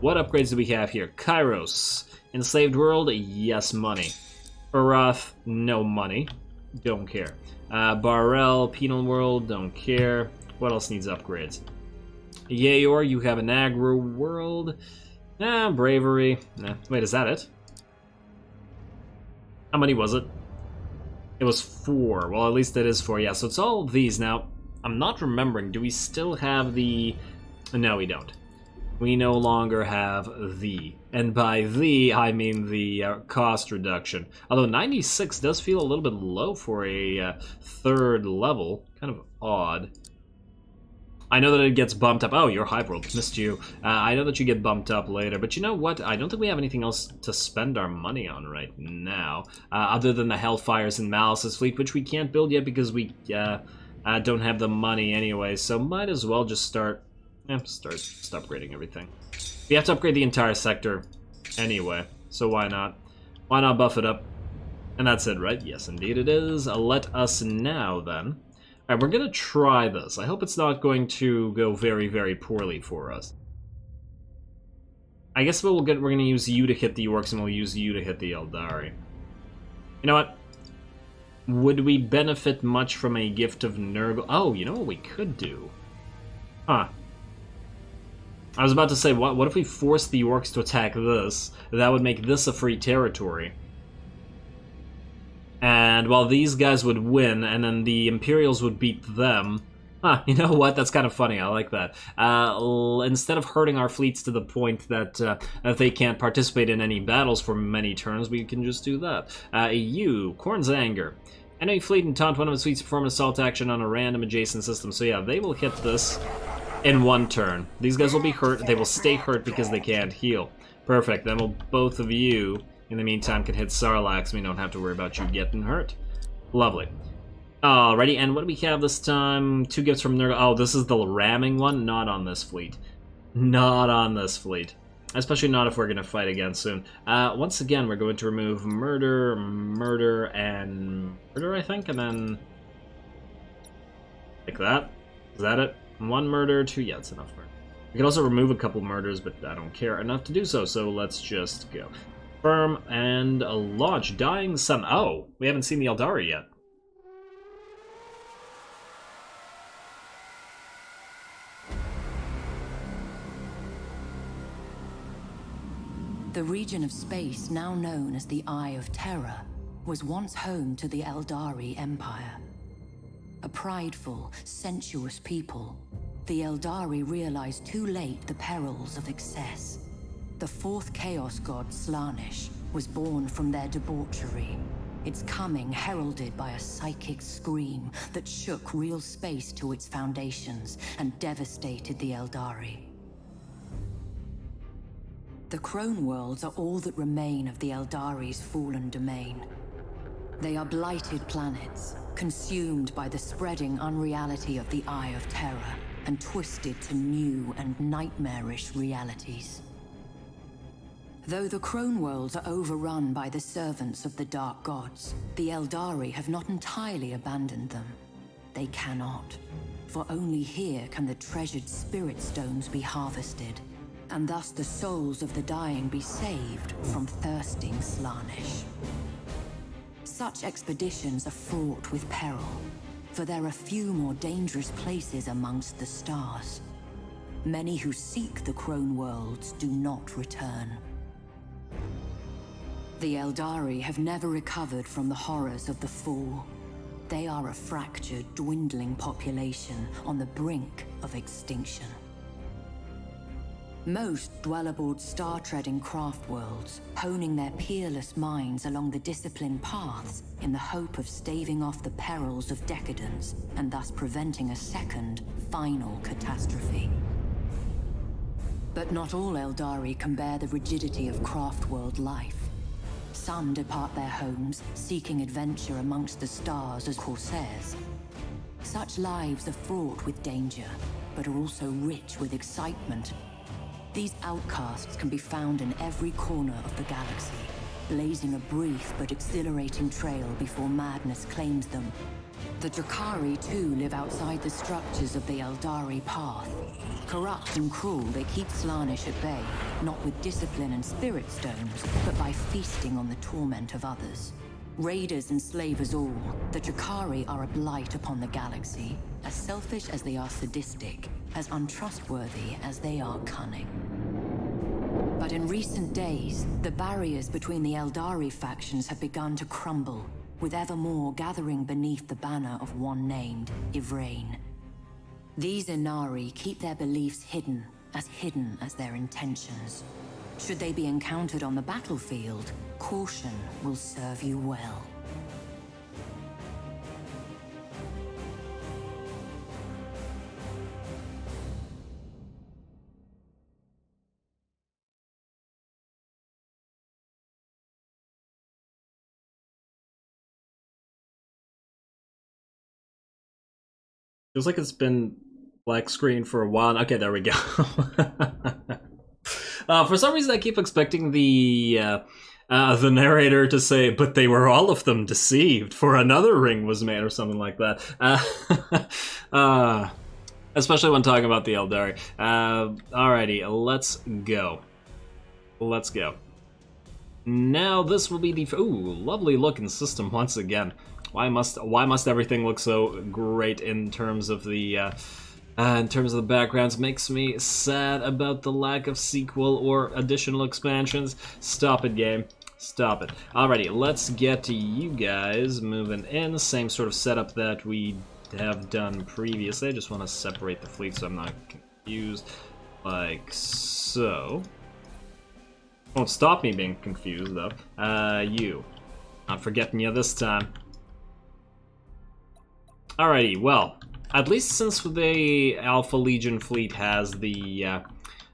What upgrades do we have here? Kairos. Enslaved World? Yes, money. Urath? No money. Don't care. Barrel, Penal World? Don't care. What else needs upgrades? Yayor, you have an Aggro World. Bravery. Nah. Wait, is that it? How many was it? It was 4. Well, at least it is 4. Yeah, so it's all of these. Now, I'm not remembering. Do we still have the... No, we don't. We no longer have the. And by the, I mean the cost reduction. Although 96 does feel a little bit low for a 3rd level. Kind of odd. I know that it gets bumped up. Oh, you're Highworld. Missed you. I know that you get bumped up later, but you know what? I don't think we have anything else to spend our money on right now, other than the Hellfires and Malice's fleet, which we can't build yet because we don't have the money anyway. So might as well just start upgrading everything. We have to upgrade the entire sector anyway, so why not? Why not buff it up? And that's it, right? Yes, indeed it is. Let us now then. Alright, we're gonna try this. I hope it's not going to go very, very poorly for us. I guess we're gonna use you to hit the Orcs, and we'll use you to hit the Eldari. You know what? Would we benefit much from a gift of Nurgle? Oh, you know what we could do? Huh. I was about to say, what if we force the Orcs to attack this? That would make this a free territory. And while these guys would win, and then the Imperials would beat them... Huh, you know what? That's kind of funny. I like that. Instead of hurting our fleets to the point that they can't participate in any battles for many turns, we can just do that. Khorne's Anger. Enemy fleet and taunt one of its fleets perform an assault action on a random adjacent system. So yeah, they will hit this in 1 turn. These guys will be hurt. They will stay hurt because they can't heal. Perfect. Then we'll both of you... in the meantime, can hit Sarlacc, we don't have to worry about you getting hurt. Lovely. Alrighty, and what do we have this time? 2 gifts from Nurgle. Oh, this is the ramming one? Not on this fleet. Not on this fleet. Especially not if we're going to fight again soon. Once again, we're going to remove Murder, Murder, and Murder, I think, and then... like that. Is that it? 1 murder, 2... yeah, that's enough murder. We can also remove a couple murders, but I don't care enough to do so, so let's just go. Firm and a launch. Dying Sun. Oh, we haven't seen the Eldari yet. The region of space now known as the Eye of Terror was once home to the Eldari Empire. A prideful, sensuous people, the Eldari realized too late the perils of excess. The fourth Chaos God, Slaanesh, was born from their debauchery, its coming heralded by a psychic scream that shook real space to its foundations and devastated the Eldari. The Crone Worlds are all that remain of the Eldari's fallen domain. They are blighted planets, consumed by the spreading unreality of the Eye of Terror, and twisted to new and nightmarish realities. Though the Crone Worlds are overrun by the servants of the Dark Gods, the Eldari have not entirely abandoned them. They cannot, for only here can the treasured Spirit Stones be harvested, and thus the souls of the dying be saved from thirsting Slaanesh. Such expeditions are fraught with peril, for there are few more dangerous places amongst the stars. Many who seek the Crone Worlds do not return. The Eldari have never recovered from the horrors of the Fall. They are a fractured, dwindling population on the brink of extinction. Most dwell aboard star-treading craft worlds, honing their peerless minds along the disciplined paths in the hope of staving off the perils of decadence and thus preventing a second, final catastrophe. But not all Eldari can bear the rigidity of craft world life. Some depart their homes, seeking adventure amongst the stars as corsairs. Such lives are fraught with danger, but are also rich with excitement. These outcasts can be found in every corner of the galaxy, blazing a brief but exhilarating trail before madness claims them. The Drakari, too, live outside the structures of the Eldari path. Corrupt and cruel, they keep Slaanesh at bay, not with discipline and spirit stones, but by feasting on the torment of others. Raiders and slavers all, the Drakari are a blight upon the galaxy, as selfish as they are sadistic, as untrustworthy as they are cunning. But in recent days, the barriers between the Eldari factions have begun to crumble, with ever more gathering beneath the banner of one named Ivrain. These Inari keep their beliefs hidden as their intentions. Should they be encountered on the battlefield, caution will serve you well. Feels like it's been black screen for a while. Okay, there we go. For some reason, I keep expecting the narrator to say, "But they were all of them deceived, for another ring was made," or something like that. Especially when talking about the Eldari. Alrighty, let's go. Let's go. Now this will be the lovely looking system once again. Why must everything look so great in terms of the backgrounds? Makes me sad about the lack of sequel or additional expansions. Stop it, game. Stop it. Alrighty, let's get to you guys moving in. Same sort of setup that we have done previously. I just want to separate the fleet so I'm not confused. Like so. Won't stop me being confused though. You. Not forgetting you this time. Alrighty, well, at least since the Alpha Legion fleet has the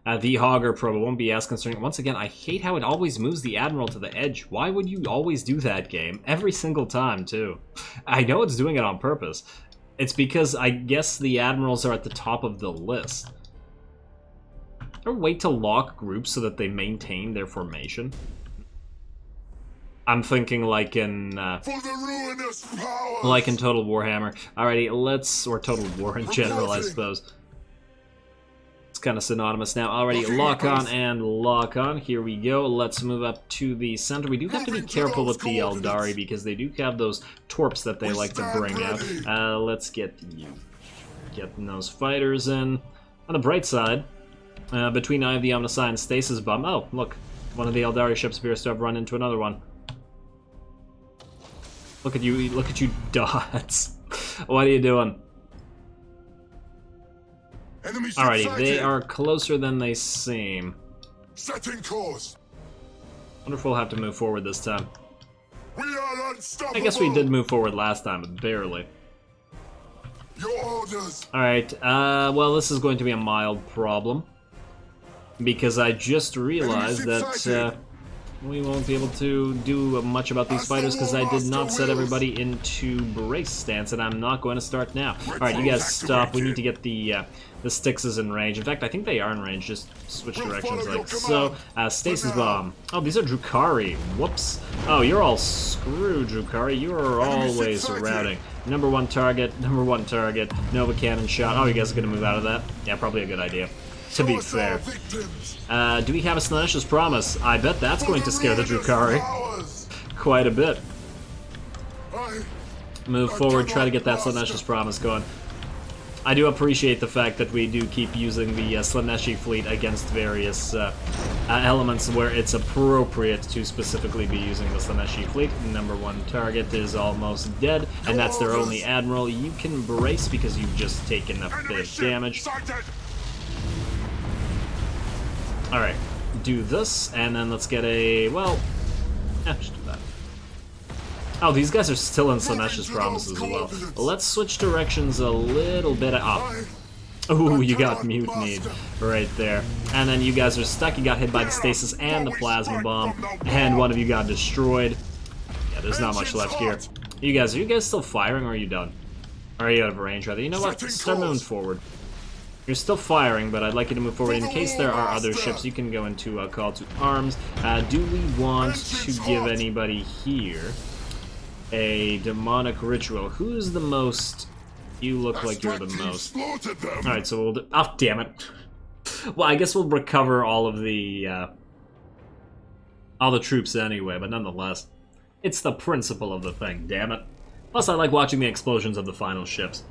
Hogger probe, it won't be as concerning. Once again, I hate how it always moves the Admiral to the edge. Why would you always do that, game? Every single time, too. I know it's doing it on purpose. It's because I guess the Admirals are at the top of the list. Is there a way to lock groups so that they maintain their formation? I'm thinking like in For the ruinous powers. like in Total Warhammer. Alrighty, or Total War in general, I suppose. It's kind of synonymous now. Alrighty, lock on and lock on. Here we go. Let's move up to the center. We do have to be careful with the Eldari because they do have those torps that they like to bring out. Let's get you getting those fighters in. On the bright side, between Eye of the Omnissiah and Stasis Bomb. Oh, look, one of the Eldari ships appears to have run into another one. Look at you dots. What are you doing? Enemy ship Alrighty, sighted. they are closer than they seem. Setting course. Wonder if we'll have to move forward this time. We are unstoppable. I guess we did move forward last time, but barely. Your orders. Alright, well, this is going to be a mild problem. Because I just realized that we won't be able to do much about these fighters because I did not set everybody into brace stance, and I'm not going to start now. Alright, you guys stop. We need to get the Styxes in range. In fact, I think they are in range. Just switch directions like so. Stasis Bomb. Oh, these are Drukhari. Whoops. Oh, you're all screwed, Drukhari. You are always routing. Number one target, Nova Cannon shot. Oh, you guys are going to move out of that? Yeah, probably a good idea. To be fair. Do we have a Slaanesha's Promise? I bet that's going to scare the Drukhari quite a bit. Move forward, try to get that Slaanesha's Promise going. I do appreciate the fact that we do keep using the Slaaneshi fleet against various elements where it's appropriate to specifically be using the Slaaneshi fleet. Number one target is almost dead, and that's their only admiral. You can brace because you've just taken a bit of damage. Alright, do this, and then let's get a, well, just do that. Oh, these guys are still in Slaanesha's Promise as well. Let's switch directions a little bit. Oh, ooh, you got mutinied right there. And then you guys are stuck. You got hit by the Stasis and the Plasma Bomb, and one of you got destroyed. Yeah, there's not much left here. Are you guys still firing, or are you done? Or are you out of range, rather? You know what? Start moving forward. You're still firing, but I'd like you to move forward. In case there are other ships, you can go into a call to arms. Do we want to give anybody here a demonic ritual? Who's the most? You look like you're the most. Alright, so we'll do... Oh, damn it. Well, I guess we'll recover all the troops anyway, but nonetheless. It's the principle of the thing, damn it. Plus, I like watching the explosions of the final ships.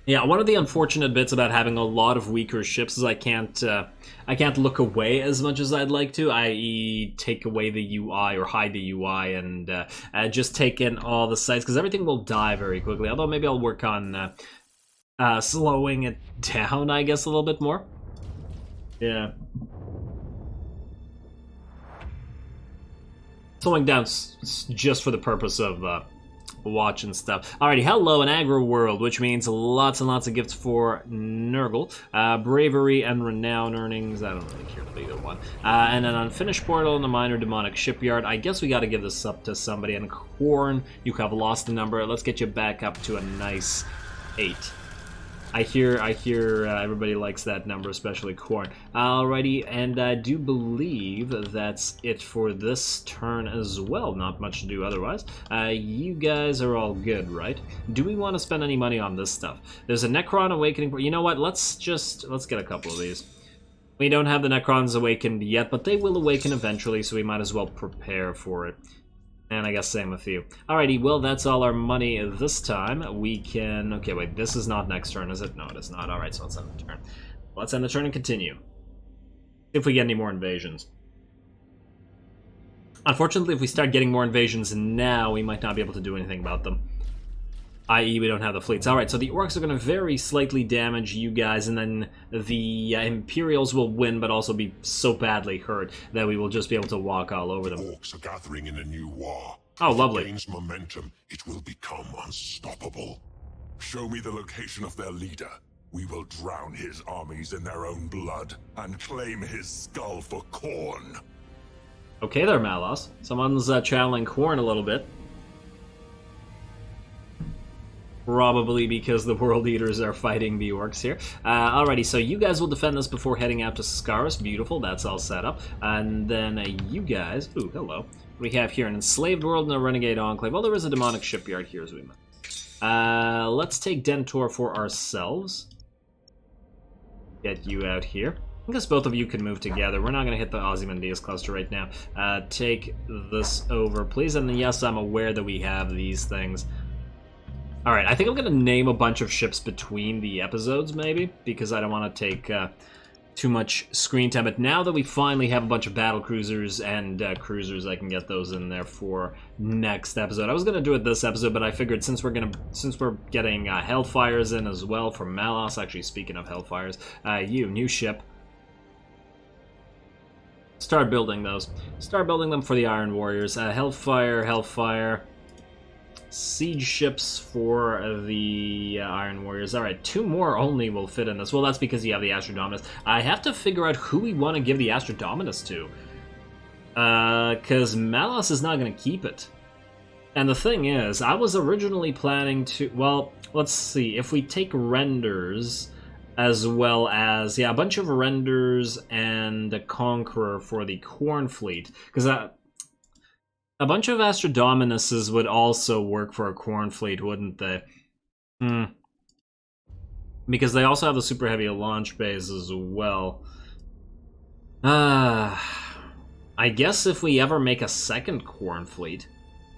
Yeah, one of the unfortunate bits about having a lot of weaker ships is I can't look away as much as I'd like to, i.e. take away the UI or hide the UI and just take in all the sites, because everything will die very quickly, although maybe I'll work on slowing it down, I guess, a little bit more. Yeah. Slowing down just for the purpose of watch and stuff. Alrighty, hello, an aggro world, which means lots and lots of gifts for Nurgle. Bravery and renown earnings, I don't really care about either one. And an unfinished portal and a minor demonic shipyard. I guess we gotta give this up to somebody. And Corn, you have lost the number. Let's get you back up to a nice 8. I hear everybody likes that number, especially Corn. Alrighty, and I do believe that's it for this turn as well. Not much to do otherwise. You guys are all good, right? Do we want to spend any money on this stuff? There's a Necron Awakening. You know what? Let's get a couple of these. We don't have the Necrons awakened yet, but they will awaken eventually, so we might as well prepare for it. And I guess same with you. Alrighty, well, that's all our money this time. We can... Okay, wait, this is not next turn, is it? No, it is not. Alright, so let's end the turn. Let's end the turn and continue. If we get any more invasions. Unfortunately, if we start getting more invasions now, we might not be able to do anything about them. I.e., we don't have the fleets. Alright, so the Orcs are going to very slightly damage you guys, and then the Imperials will win, but also be so badly hurt that we will just be able to walk all over them. Orcs are gathering in a new war. Oh, lovely. If it gains momentum, it will become unstoppable. Show me the location of their leader. We will drown his armies in their own blood and claim his skull for Khorne. Okay there, Malos. Someone's channeling Khorne a little bit. Probably because the World Eaters are fighting the Orcs here. Alrighty, so you guys will defend this before heading out to Scaris. Beautiful, that's all set up. And then you guys... Ooh, hello. We have here an Enslaved World and a Renegade Enclave. Well, there is a Demonic Shipyard here as we might. Let's take Dentor for ourselves. Get you out here. I guess both of you can move together. We're not going to hit the Ozymandias cluster right now. Take this over, please. And yes, I'm aware that we have these things. Alright, I think I'm going to name a bunch of ships between the episodes, maybe, because I don't want to take too much screen time. But now that we finally have a bunch of battle cruisers and cruisers, I can get those in there for next episode. I was gonna do it this episode, but I figured since we're getting Hellfires in as well from Malos. Actually, speaking of Hellfires, new ship. Start building those. Start building them for the Iron Warriors. Hellfire. Siege ships for the Iron Warriors. Alright, 2 more only will fit in this. Well, that's because you have the Astrodominus. I have to figure out who we want to give the Astrodominus to. Because Malos is not going to keep it. And the thing is, I was originally planning to... Well, let's see. If we take Renders, as well as... Yeah, a bunch of Renders and a Conqueror for the Corn Fleet. Because a bunch of Astrodominuses would also work for a Corn Fleet, wouldn't they? Because they also have the super heavy launch bays as well. I guess if we ever make a second Corn Fleet,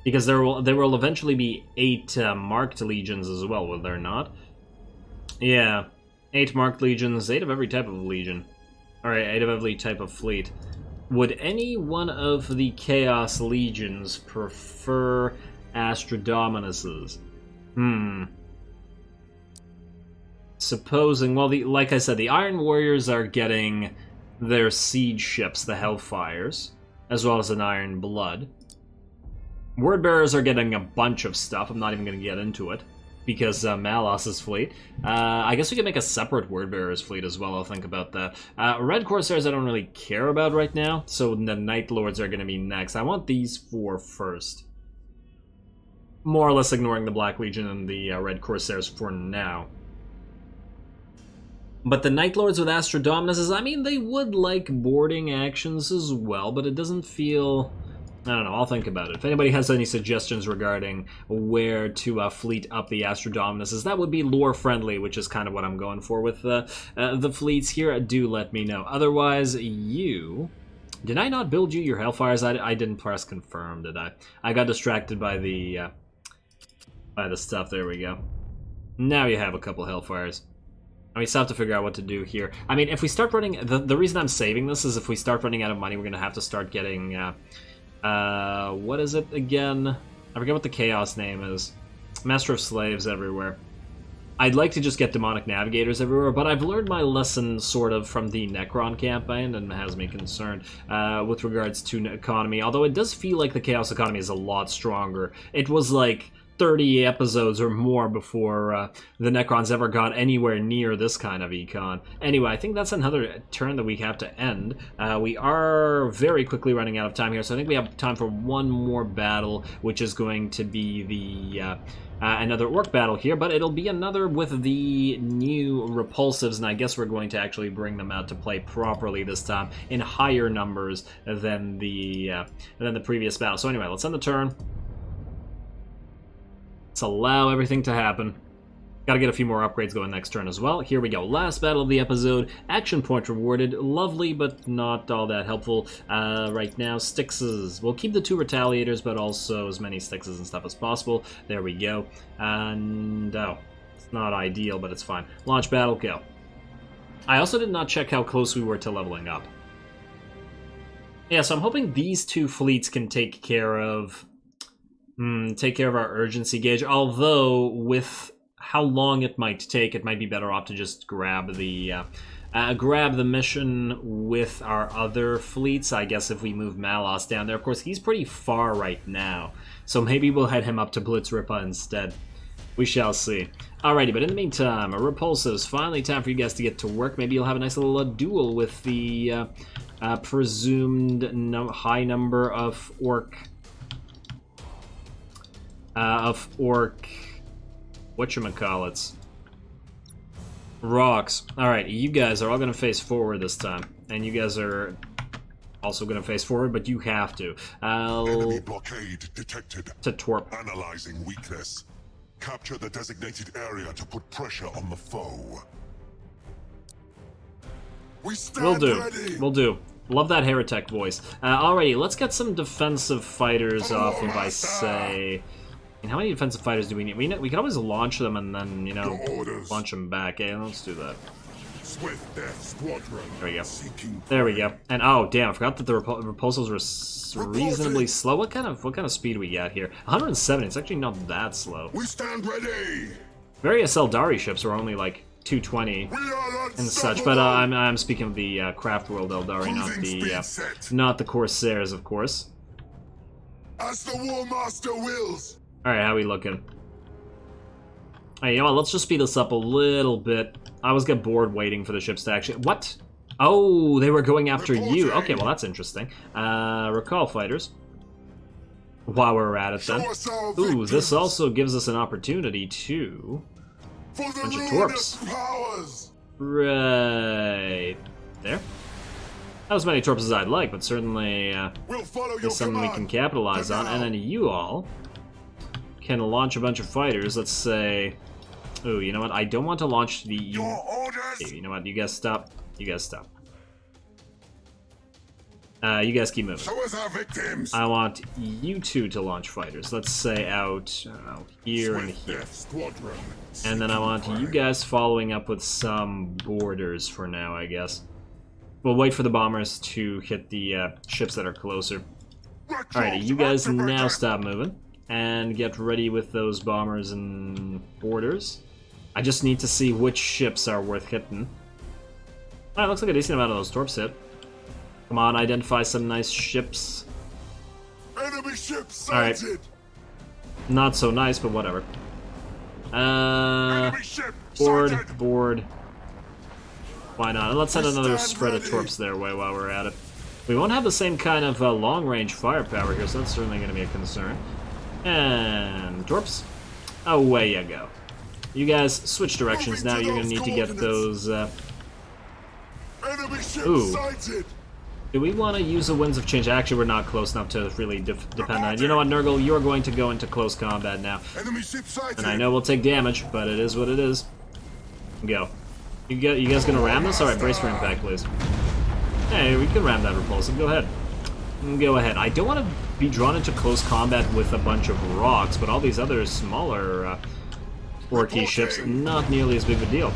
because there will eventually be 8 marked legions as well, will there not? Yeah, 8 marked legions, 8 of every type of legion. Alright, 8 of every type of fleet. Would any one of the Chaos Legions prefer Astrodominuses? Supposing, well, like I said, the Iron Warriors are getting their siege ships, the Hellfires, as well as an Iron Blood. Wordbearers are getting a bunch of stuff. I'm not even going to get into it, because Malos' fleet. I guess we could make a separate Wordbearers fleet as well. I'll think about that. Red Corsairs I don't really care about right now, so the Night Lords are going to be next. I want these 4 first. More or less ignoring the Black Legion and the Red Corsairs for now. But the Night Lords with Astrodominuses, I mean, they would like boarding actions as well, but it doesn't feel... I don't know, I'll think about it. If anybody has any suggestions regarding where to fleet up the Astrodominuses, that would be lore-friendly, which is kind of what I'm going for with the fleets here. Do let me know. Otherwise, you... Did I not build you your Hellfires? I didn't press confirm, did I? I got distracted by the stuff. There we go. Now you have a couple Hellfires. We still have to figure out what to do here. I mean, if we start running... The reason I'm saving this is if we start running out of money, we're going to have to start getting... what is it again? I forget what the Chaos name is. Master of Slaves everywhere. I'd like to just get Demonic Navigators everywhere, but I've learned my lesson sort of from the Necron campaign, and it has me concerned with regards to economy. Although it does feel like the Chaos economy is a lot stronger. It was like 30 episodes or more before the Necrons ever got anywhere near this kind of econ. Anyway, I think that's another turn that we have to end. We are very quickly running out of time here, so I think we have time for one more battle, which is going to be the another Orc battle here, but it'll be another with the new Repulsives, and I guess we're going to actually bring them out to play properly this time in higher numbers than the previous battle. So anyway, let's end the turn. Let's allow everything to happen. Gotta get a few more upgrades going next turn as well. Here we go. Last battle of the episode. Action point rewarded. Lovely, but not all that helpful right now. Styxes. We'll keep the 2 Retaliators, but also as many Styxes and stuff as possible. There we go. And, oh, it's not ideal, but it's fine. Launch battle, go. I also did not check how close we were to leveling up. Yeah, so I'm hoping these 2 fleets can take care of our urgency gauge, although with how long it might take, it might be better off to just grab the mission with our other fleets. I guess if we move Malos down there, of course he's pretty far right now, so maybe we'll head him up to Blitzripa instead. We shall see. Alrighty, but in the meantime, Repulsives, finally time for you guys to get to work. Maybe you'll have a nice little duel with the presumed high number of orc whatchamacallits. Rocks. Alright, you guys are all going to face forward this time. And you guys are also going to face forward, but you have to. Enemy blockade detected. To Torp. Analyzing weakness. Capture the designated area to put pressure on the foe. We stand ready. We'll do. Love that Heretic voice. Alrighty, let's get some defensive fighters off of, I say... And how many defensive fighters do we need? We can always launch them and then, you know, launch them back. Hey, let's do that. Swift Death Squadron. There we go. Seeking There we go. And oh damn, I forgot that the repulsors were reasonably slow. What kind of speed we got here? 170. It's actually not that slow. We stand ready. Various Eldari ships are only like 220 and such, but I'm speaking of the Craft World Eldari, not the Corsairs, of course. As the War Master wills. All right, how we looking? Hey, you know what? Let's just speed this up a little bit. I always get bored waiting for the ships to actually. What? Oh, they were going after you. Okay, well that's interesting. Recall fighters. While we're at it, then. Ooh, this also gives us an opportunity to. Bunch of torps. Right there. Not as many torps as I'd like, but certainly there's something we can capitalize on. And then you all can launch a bunch of fighters. Let's say, ooh, you know what? I don't want to launch the. Okay, you know what? You guys stop. You guys stop. You guys keep moving. Show us our victims. I want you two to launch fighters. Let's say out, I don't know, here and here. And then I want you guys following up with some borders for now, I guess. We'll wait for the bombers to hit the ships that are closer. Alrighty, you guys now stop moving and get ready with those bombers and borders. I just need to see which ships are worth hitting. Alright, looks like a decent amount of those torps hit. Come on, identify some nice ships. Enemy ships sighted. Alright. Not so nice, but whatever. Board. Why not? And let's send another spread of torps their way while we're at it. We won't have the same kind of long-range firepower here, so that's certainly going to be a concern. And torps, away you go. You guys switch directions now. You're going to need to get those. Ooh. Do we want to use the Winds of Change? Actually, we're not close enough to really depend on it. You know what, Nurgle? You are going to go into close combat now. And I know we'll take damage, but it is what it is. Go. You guys gonna ram this? Alright, brace for impact, please. Hey, we can ram that Repulsive. Go ahead. Go ahead. I don't want to be drawn into close combat with a bunch of rocks, but all these other smaller orky ships, not nearly as big of a deal.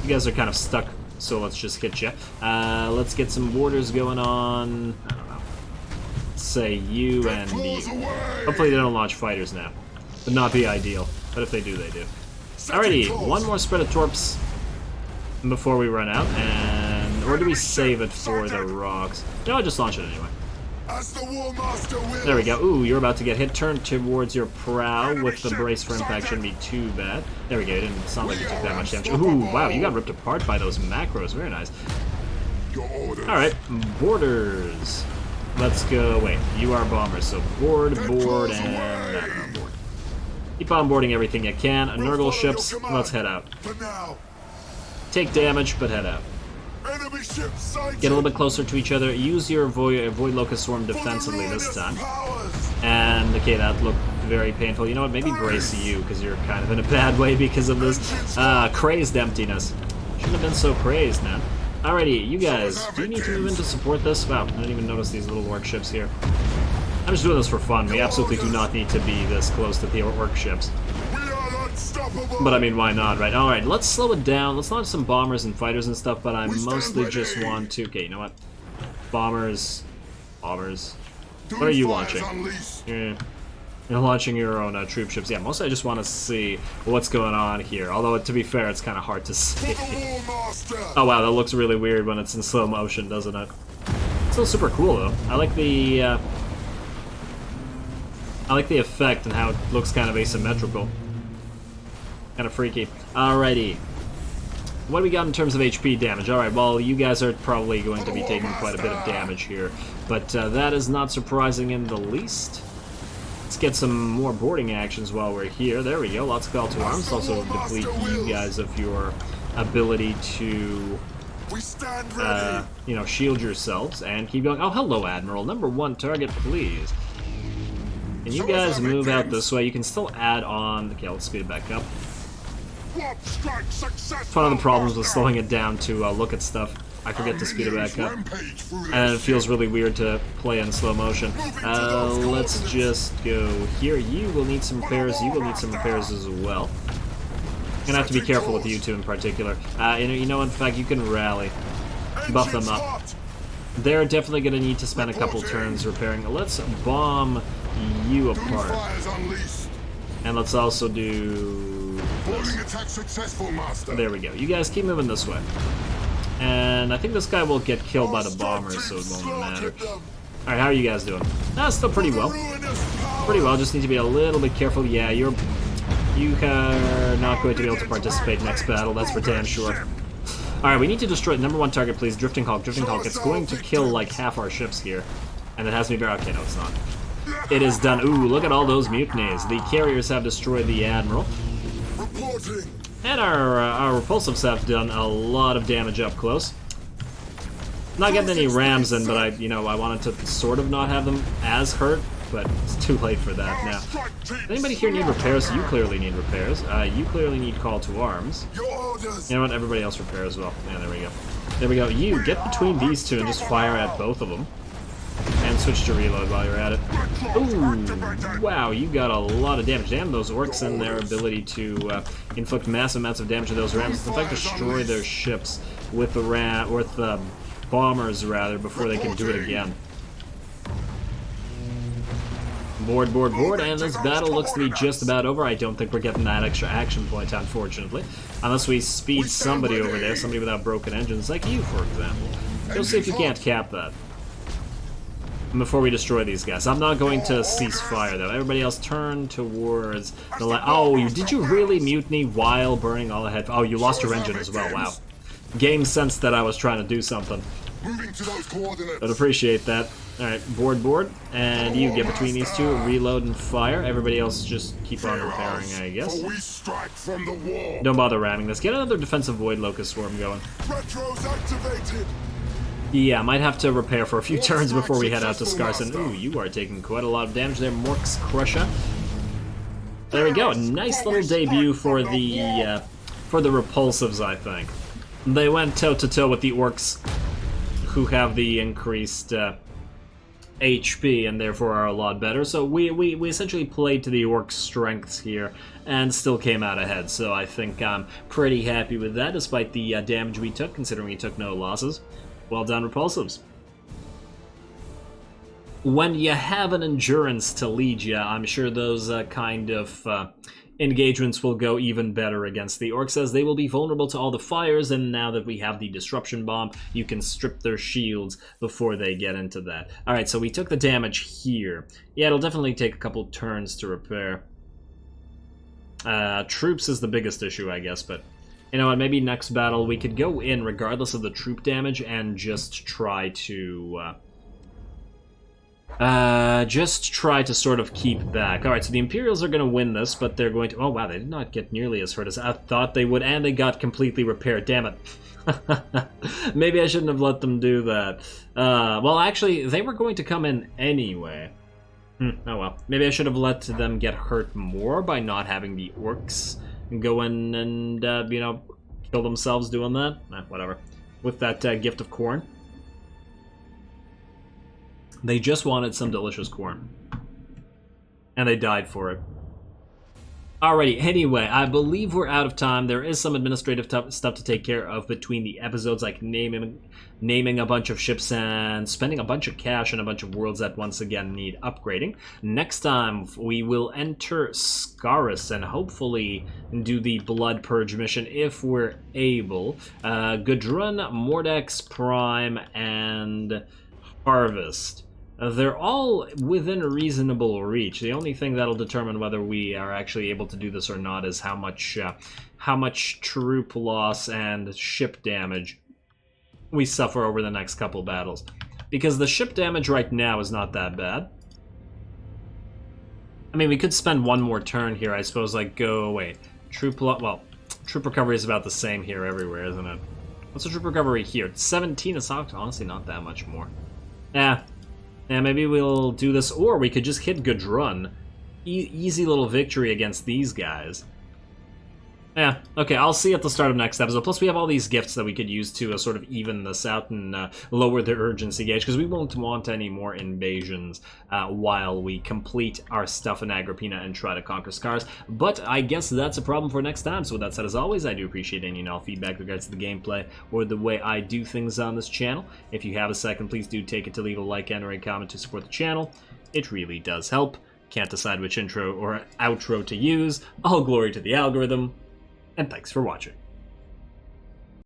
You guys are kind of stuck, so let's just hit you. Let's get some borders going on. I don't know. Say you and you. Hopefully they don't launch fighters now. Would not be ideal, but if they do, they do. Alrighty, one more spread of torps before we run out, and or do we save it for the rocks? No, I just launch it anyway. As the War Master wills. There we go. Ooh, you're about to get hit. Turn towards your prow with the brace for impact. Shouldn't be too bad. There we go. It didn't sound like you took that much damage. Ooh, wow, you got ripped apart by those macros. Very nice. Alright, borders. Let's go. Wait, you are bombers, so board, and board. Keep on boarding everything you can. Nurgle ships, let's head out. Take damage, but head out. Get a little bit closer to each other. Use your Void Locust Swarm defensively this time. And, okay, that looked very painful. You know what, maybe brace you, because you're kind of in a bad way because of this. Crazed emptiness. Shouldn't have been so crazed, man. Alrighty, you guys, do you need to move in to support this? Wow, I didn't even notice these little orc ships here. I'm just doing this for fun. We absolutely do not need to be this close to the orc ships. But I mean, why not, right? Alright, let's slow it down. Let's launch some bombers and fighters and stuff, but I mostly just want to... Okay, you know what? Bombers. What are you launching? You're launching your own troop ships. Yeah, mostly I just want to see what's going on here. Although, to be fair, it's kind of hard to see. Oh wow, that looks really weird when it's in slow motion, doesn't it? Still super cool, though. I like the effect and how it looks kind of asymmetrical. Kind of freaky. Alrighty. What do we got in terms of HP damage? Alright, well, you guys are probably going to be taking quite a bit of damage here. But that is not surprising in the least. Let's get some more boarding actions while we're here. There we go. Lots of call to arms. Also deplete you guys of your ability to, you know, shield yourselves and keep going. Oh, hello, Admiral. Number 1 target, please. Can you guys move out this way? You can still add on... Okay, let's speed it back up. It's one of the problems with slowing it down to look at stuff. I forget to speed it back up. And it feels really weird to play in slow motion. Let's just go here. You will need some repairs. You will need some repairs as well. Gonna have to be careful with you two in particular. You know, in fact, you can rally. Buff them up. They're definitely gonna need to spend a couple turns repairing. Let's bomb you apart. And let's also do this. There we go. You guys keep moving this way. And I think this guy will get killed by the bombers, so it won't matter. Alright, how are you guys doing? Still pretty well. Pretty well, just need to be a little bit careful. Yeah, you are not going to be able to participate next battle, that's for damn sure. Alright, we need to destroy number one target, please. Drifting Hulk, Drifting Hulk. It's going to kill like half our ships here. And it has me very... Okay, no, it's not. It is done. Ooh, look at all those mutinies. The carriers have destroyed the Admiral. And our repulsives have done a lot of damage up close. Not getting any rams in, but I wanted to sort of not have them as hurt, but it's too late for that now. Does anybody here need repairs? You clearly need repairs. You clearly need call to arms. You know what? Everybody else repair as well. Yeah, there we go. There we go. You get between these two and just fire at both of them. And switch to reload while you're at it. Ooh, wow, you got a lot of damage. Damn, those orcs and their ability to inflict massive amounts of damage to those rams. In fact, destroy their ships with the bombers rather before they can do it again. Board, and this battle looks to be just about over. I don't think we're getting that extra action point, unfortunately. Unless we speed somebody over there, somebody without broken engines, like you, for example. Go see if you can't cap that. Before we destroy these guys. I'm not going to cease fire, though. Everybody else turn towards the oh, did you really mutiny while burning all ahead? Oh, you lost your engine as well. Wow. Game sense that I was trying to do something. I'd appreciate that. Alright, board. And you get between these two, reload and fire. Everybody else just keep on repairing, I guess. Don't bother ramming this. Get another defensive Void Locust Swarm going. Yeah, I might have to repair for a few turns before we head out to Skarsen. Ooh, you are taking quite a lot of damage there, Mork's Crusher. There we go. Nice little debut for the repulsives, I think. They went toe-to-toe with the orcs, who have the increased HP and therefore are a lot better. So we essentially played to the orcs' strengths here and still came out ahead. So I think I'm pretty happy with that, despite the damage we took, considering we took no losses. Well done, repulsives. When you have an endurance to lead you, I'm sure those kind of engagements will go even better against the orcs, as they will be vulnerable to all the fires, and now that we have the disruption bomb, you can strip their shields before they get into that. Alright, so we took the damage here. Yeah, it'll definitely take a couple turns to repair. Troops is the biggest issue, I guess, but you know what, maybe next battle we could go in regardless of the troop damage and just try to sort of keep back. Alright, so the Imperials are going to win this, but they're going to... Oh wow, they did not get nearly as hurt as I thought they would, and they got completely repaired. Damn it. Maybe I shouldn't have let them do that. Well, actually, they were going to come in anyway. Oh well. Maybe I should have let them get hurt more by not having the orcs go in and, you know, kill themselves doing that. Whatever. With that gift of corn. They just wanted some delicious corn. And they died for it. Alrighty, anyway, I believe we're out of time. There is some administrative stuff to take care of between the episodes, like naming a bunch of ships and spending a bunch of cash and a bunch of worlds that once again need upgrading. Next time, we will enter Skarus and hopefully do the Blood Purge mission if we're able. Gudrun, Mordex Prime, and Harvest. They're all within reasonable reach. The only thing that'll determine whether we are actually able to do this or not is how much troop loss and ship damage we suffer over the next couple battles. Because the ship damage right now is not that bad. I mean, we could spend one more turn here, I suppose, like wait. Troop recovery is about the same here everywhere, isn't it? What's the troop recovery here? 17 is honestly not that much more. Yeah, maybe we'll do this, or we could just hit Gudrun. Easy little victory against these guys. Yeah, okay, I'll see at the start of next episode. Plus, we have all these gifts that we could use to sort of even this out and lower the urgency gauge, because we won't want any more invasions while we complete our stuff in Agrippina and try to conquer Scars. But I guess that's a problem for next time. So with that said, as always, I do appreciate any and all feedback with regards to the gameplay or the way I do things on this channel. If you have a second, please do take it to leave a like and or a comment to support the channel. It really does help. Can't decide which intro or outro to use. All glory to the algorithm. And thanks for watching.